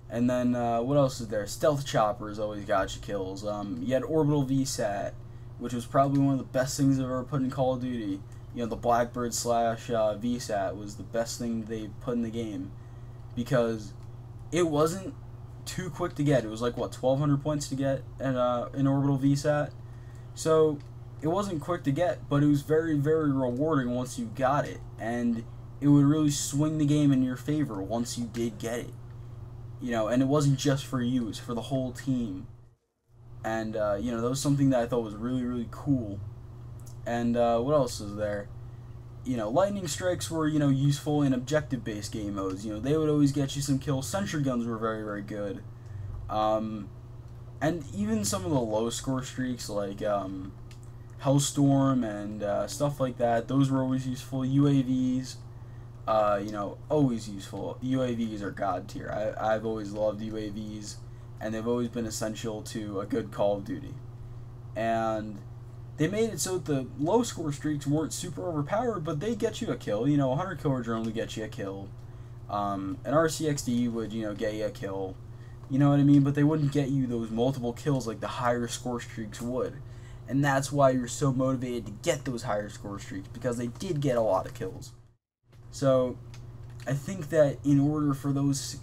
and then what else is there? Stealth choppers always got you kills. You had orbital VSAT, which was probably one of the best things I've ever put in Call of Duty. You know, the Blackbird slash VSAT was the best thing they put in the game, because it wasn't too quick to get. It was like, what, 1,200 points to get at an orbital VSAT? So it wasn't quick to get, but it was very, very rewarding once you got it, and it would really swing the game in your favor once you did get it. You know, and it wasn't just for you, it was for the whole team. And, you know, that was something that I thought was really, really cool. And what else is there? You know, lightning strikes were, you know, useful in objective-based game modes. You know, they would always get you some kills. Sentry guns were very, very good. And even some of the low-score streaks, like Hellstorm and stuff like that, those were always useful. UAVs, you know, always useful. UAVs are god tier. I've always loved UAVs, and they've always been essential to a good Call of Duty. And they made it so that the low score streaks weren't super overpowered, but they get you a kill. You know, a 100 killer drone would get you a kill. An RCXD would, you know, get you a kill. You know what I mean? But they wouldn't get you those multiple kills like the higher score streaks would. And that's why you're so motivated to get those higher score streaks, because they did get a lot of kills. So I think that in order for those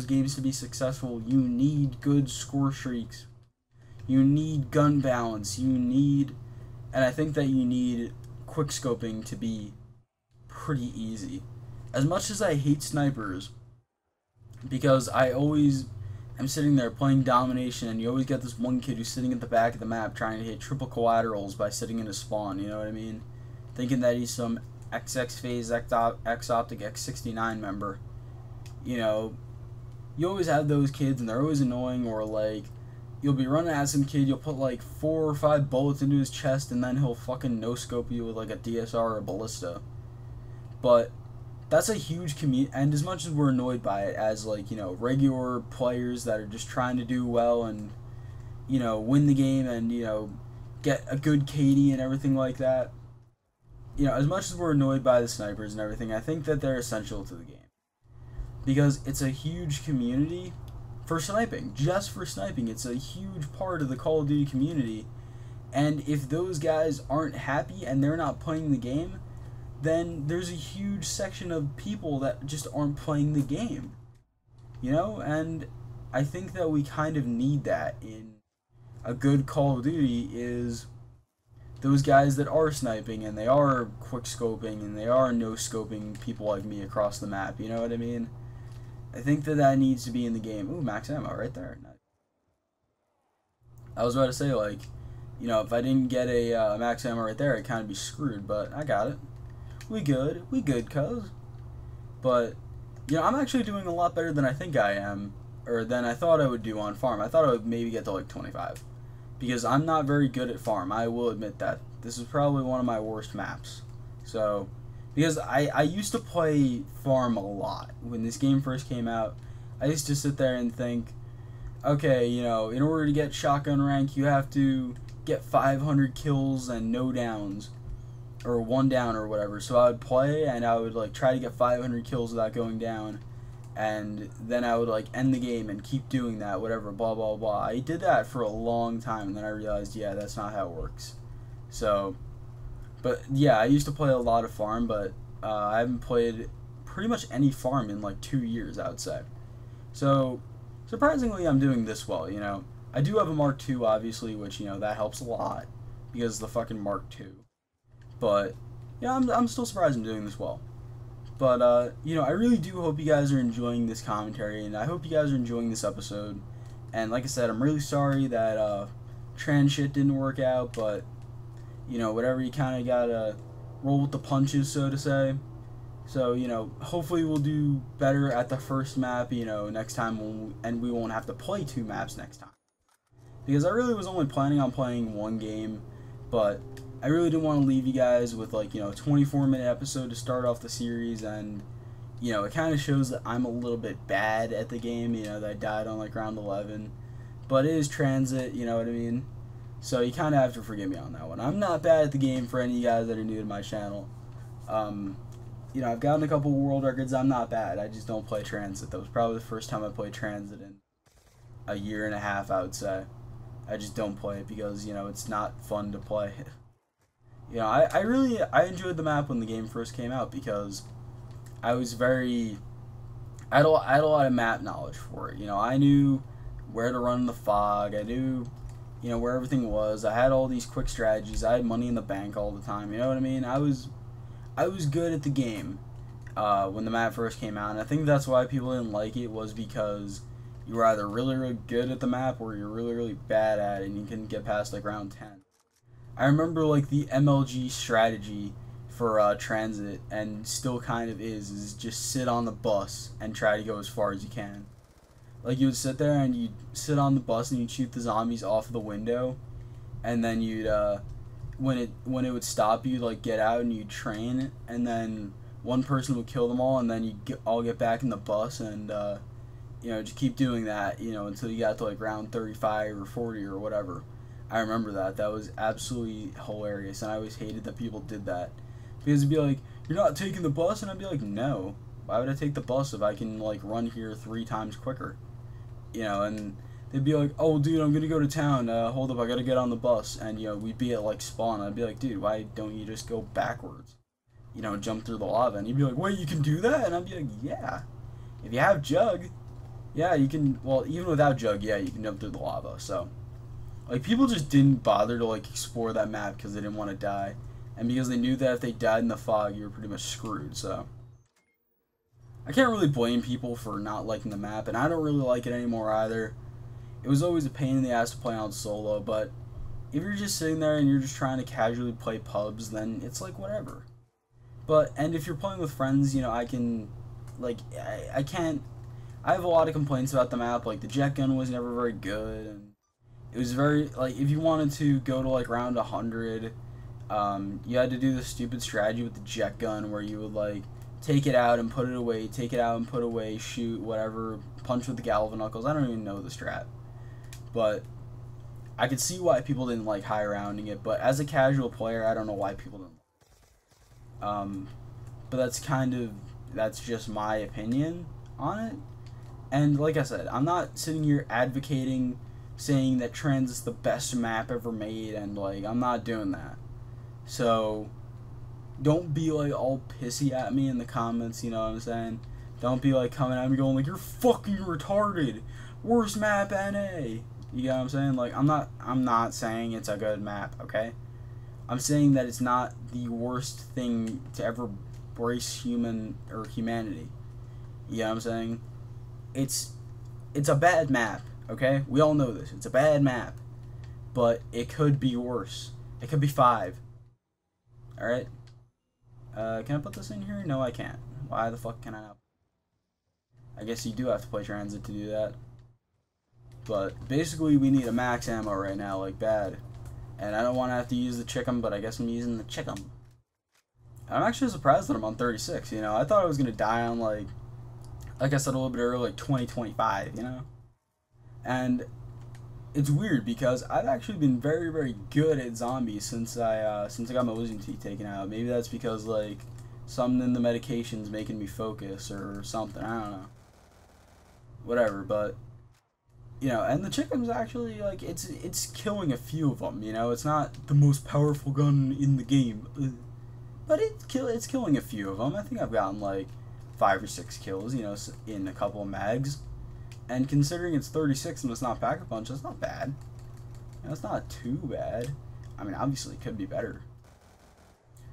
games to be successful, you need good score streaks. You need gun balance. And I think that you need quick scoping to be pretty easy. As much as I hate snipers, because I always am sitting there playing domination, and you always get this one kid who's sitting at the back of the map trying to hit triple collaterals by sitting in a spawn, you know what I mean? Thinking that he's some XX phase X-Optic X69 member. You know, you always have those kids, and they're always annoying. Or like, you'll be running at some kid, you'll put like 4 or 5 bullets into his chest, and then he'll fucking no-scope you with like a DSR or a ballista. But that's a huge community, and as much as we're annoyed by it as, like, you know, regular players that are just trying to do well and, you know, win the game and, you know, get a good KD and everything like that, you know, as much as we're annoyed by the snipers and everything, I think that they're essential to the game. Because it's a huge community for sniping. Just for sniping, it's a huge part of the Call of Duty community. And if those guys aren't happy and they're not playing the game, then there's a huge section of people that just aren't playing the game. You know? And I think that we kind of need that in a good Call of Duty, is those guys that are sniping and they are quick scoping and they are no scoping people like me across the map, you know what I mean? I think that that needs to be in the game. Ooh, max ammo right there. Nice. I was about to say, like, you know, if I didn't get a max ammo right there, I'd kind of be screwed, but I got it. We good, cuz. But, you know, I'm actually doing a lot better than I think I am, or than I thought I would do on farm. I thought I would maybe get to like 25. Because I'm not very good at farm, I will admit that. This is probably one of my worst maps. So, because I used to play farm a lot. When this game first came out, I used to sit there and think, okay, you know, in order to get shotgun rank, you have to get 500 kills and no downs, or 1 down or whatever. So I would play and I would like try to get 500 kills without going down, and then I would like end the game and keep doing that, whatever, blah blah blah. I did that for a long time, and then I realized, yeah, that's not how it works. So, but yeah, I used to play a lot of farm, but I haven't played pretty much any farm in like 2 years, I would say. So surprisingly, I'm doing this well, you know. I do have a Mark II, obviously, which, you know, that helps a lot because the fucking Mark II. But yeah, I'm still surprised I'm doing this well. But, you know, I really do hope you guys are enjoying this commentary, and I hope you guys are enjoying this episode. And like I said, I'm really sorry that trans shit didn't work out, but, you know, whatever, you kind of gotta roll with the punches, so to say. So, you know, hopefully we'll do better at the first map, you know, next time, and we won't have to play 2 maps next time. Because I really was only planning on playing 1 game, but I really didn't want to leave you guys with like, you know, a 24-minute episode to start off the series, and you know, it kind of shows that I'm a little bit bad at the game, you know, that I died on like round 11. But it is transit, you know what I mean? So you kind of have to forgive me on that one. I'm not bad at the game for any of you guys that are new to my channel. You know, I've gotten a couple world records. I'm not bad. I just don't play transit. That was probably the first time I played transit in a year and a half, I would say. I just don't play it because, you know, it's not fun to play. You know, I enjoyed the map when the game first came out because I was very... I had a lot of map knowledge for it. You know, I knew where to run in the fog. I knew, you know, where everything was. I had all these quick strategies. I had money in the bank all the time. You know what I mean? I was good at the game when the map first came out. And I think that's why people didn't like it, was because you were either really, really good at the map or you're really, really bad at it and you couldn't get past like round 10. I remember like the MLG strategy for transit, and still kind of is just sit on the bus and try to go as far as you can. Like, you would sit there and you'd sit on the bus and you'd shoot the zombies off the window, and then you'd when it would stop, you'd like get out and you'd train, and then one person would kill them all, and then you'd all get back in the bus, and you know, just keep doing that, you know, until you got to like round 35 or 40 or whatever. I remember that. That was absolutely hilarious, and I always hated that people did that. Because it'd be like, you're not taking the bus? And I'd be like, no. Why would I take the bus if I can, like, run here 3 times quicker? You know, and they'd be like, oh, dude, I'm gonna go to town. Hold up, I gotta get on the bus. And, you know, we'd be at, like, spawn. I'd be like, dude, why don't you just go backwards? You know, jump through the lava. And he'd be like, wait, you can do that? And I'd be like, yeah. If you have Jug, yeah, you can, well, even without Jug, yeah, you can jump through the lava. So, like, people just didn't bother to, like, explore that map because they didn't want to die. And because they knew that if they died in the fog, you were pretty much screwed, so. I can't really blame people for not liking the map, and I don't really like it anymore either. It was always a pain in the ass to play on solo, but if you're just sitting there and you're just trying to casually play pubs, then it's like whatever. And if you're playing with friends, you know, I can, like, I have a lot of complaints about the map. Like, the jet gun was never very good, and it was very, like, if you wanted to go to, like, round 100... you had to do the stupid strategy with the jet gun where you would like take it out and put it away, take it out and put away, shoot, whatever, punch with the galvanknuckles. I don't even know the strat, but I could see why people didn't like high rounding it. But as a casual player, I don't know why people didn't. But that's just my opinion on it. And like I said, I'm not sitting here advocating saying that Transit's the best map ever made, and like I'm not doing that. So, don't be like all pissy at me in the comments, you know what I'm saying? Don't be like coming at me going like, you're fucking retarded, worst map NA. You know what I'm saying? Like, I'm not saying it's a good map, okay? I'm saying that it's not the worst thing to ever brace humanity. You know what I'm saying? It's a bad map, okay? We all know this. It's a bad map. But it could be worse. It could be 5. Alright. Can I put this in here? No, I can't. Why the fuck can I not? I guess you do have to play transit to do that. But basically, we need a max ammo right now, like bad. And I don't want to have to use the chicken, but I guess I'm using the chicken. I'm actually surprised that I'm on 36, you know? I thought I was going to die on, like I said a little bit earlier, like 2025, you know? And it's weird because I've actually been very, very good at zombies since I got my wisdom teeth taken out. Maybe that's because like something in the medication's making me focus or something. I don't know. Whatever, but you know, and the chicken's actually like it's killing a few of them. You know, it's not the most powerful gun in the game, but it's killing a few of them. I think I've gotten like 5 or 6 kills. You know, in a couple of mags. And considering it's 36 and it's not Pack-a-Punch, that's not bad. That's not too bad. I mean, obviously it could be better.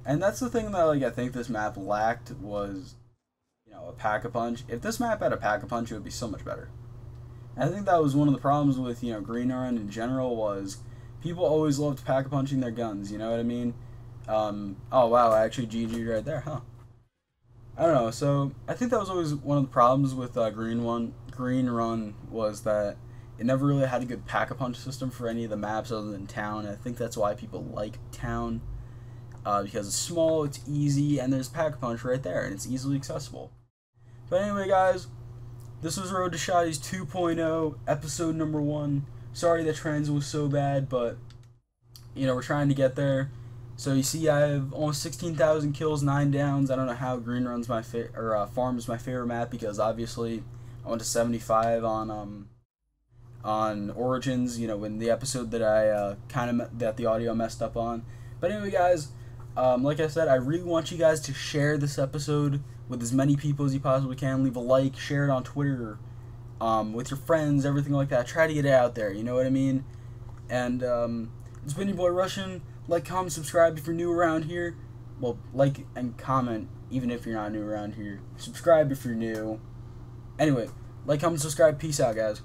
And that's the thing that like I think this map lacked was, you know, a Pack-a-Punch. If this map had a Pack-a-Punch, it would be so much better. And I think that was one of the problems with, you know, Green Run in general was people always loved Pack-a-Punching their guns, you know what I mean? Oh wow, I actually GG'd right there, huh? I don't know, so I think that was always one of the problems with Green Run was that it never really had a good Pack-a-Punch system for any of the maps other than Town. And I think that's why people like Town. because it's small, it's easy, and there's Pack-a-Punch right there, and it's easily accessible. But anyway, guys, this was Road to Shotties 2.0, episode number 1. Sorry that trends was so bad, but, you know, we're trying to get there. So you see, I have almost 16,000 kills, 9 downs. I don't know how Green Run's Farm is my favorite map, because obviously I went to 75 on Origins. You know, in the episode that I that the audio messed up on. But anyway, guys, like I said, I really want you guys to share this episode with as many people as you possibly can. Leave a like, share it on Twitter, with your friends, everything like that. Try to get it out there. You know what I mean? And it's been your boy Russian. Like, comment, subscribe if you're new around here. Well, like and comment even if you're not new around here. Subscribe if you're new. Anyway, like, comment, subscribe. Peace out, guys.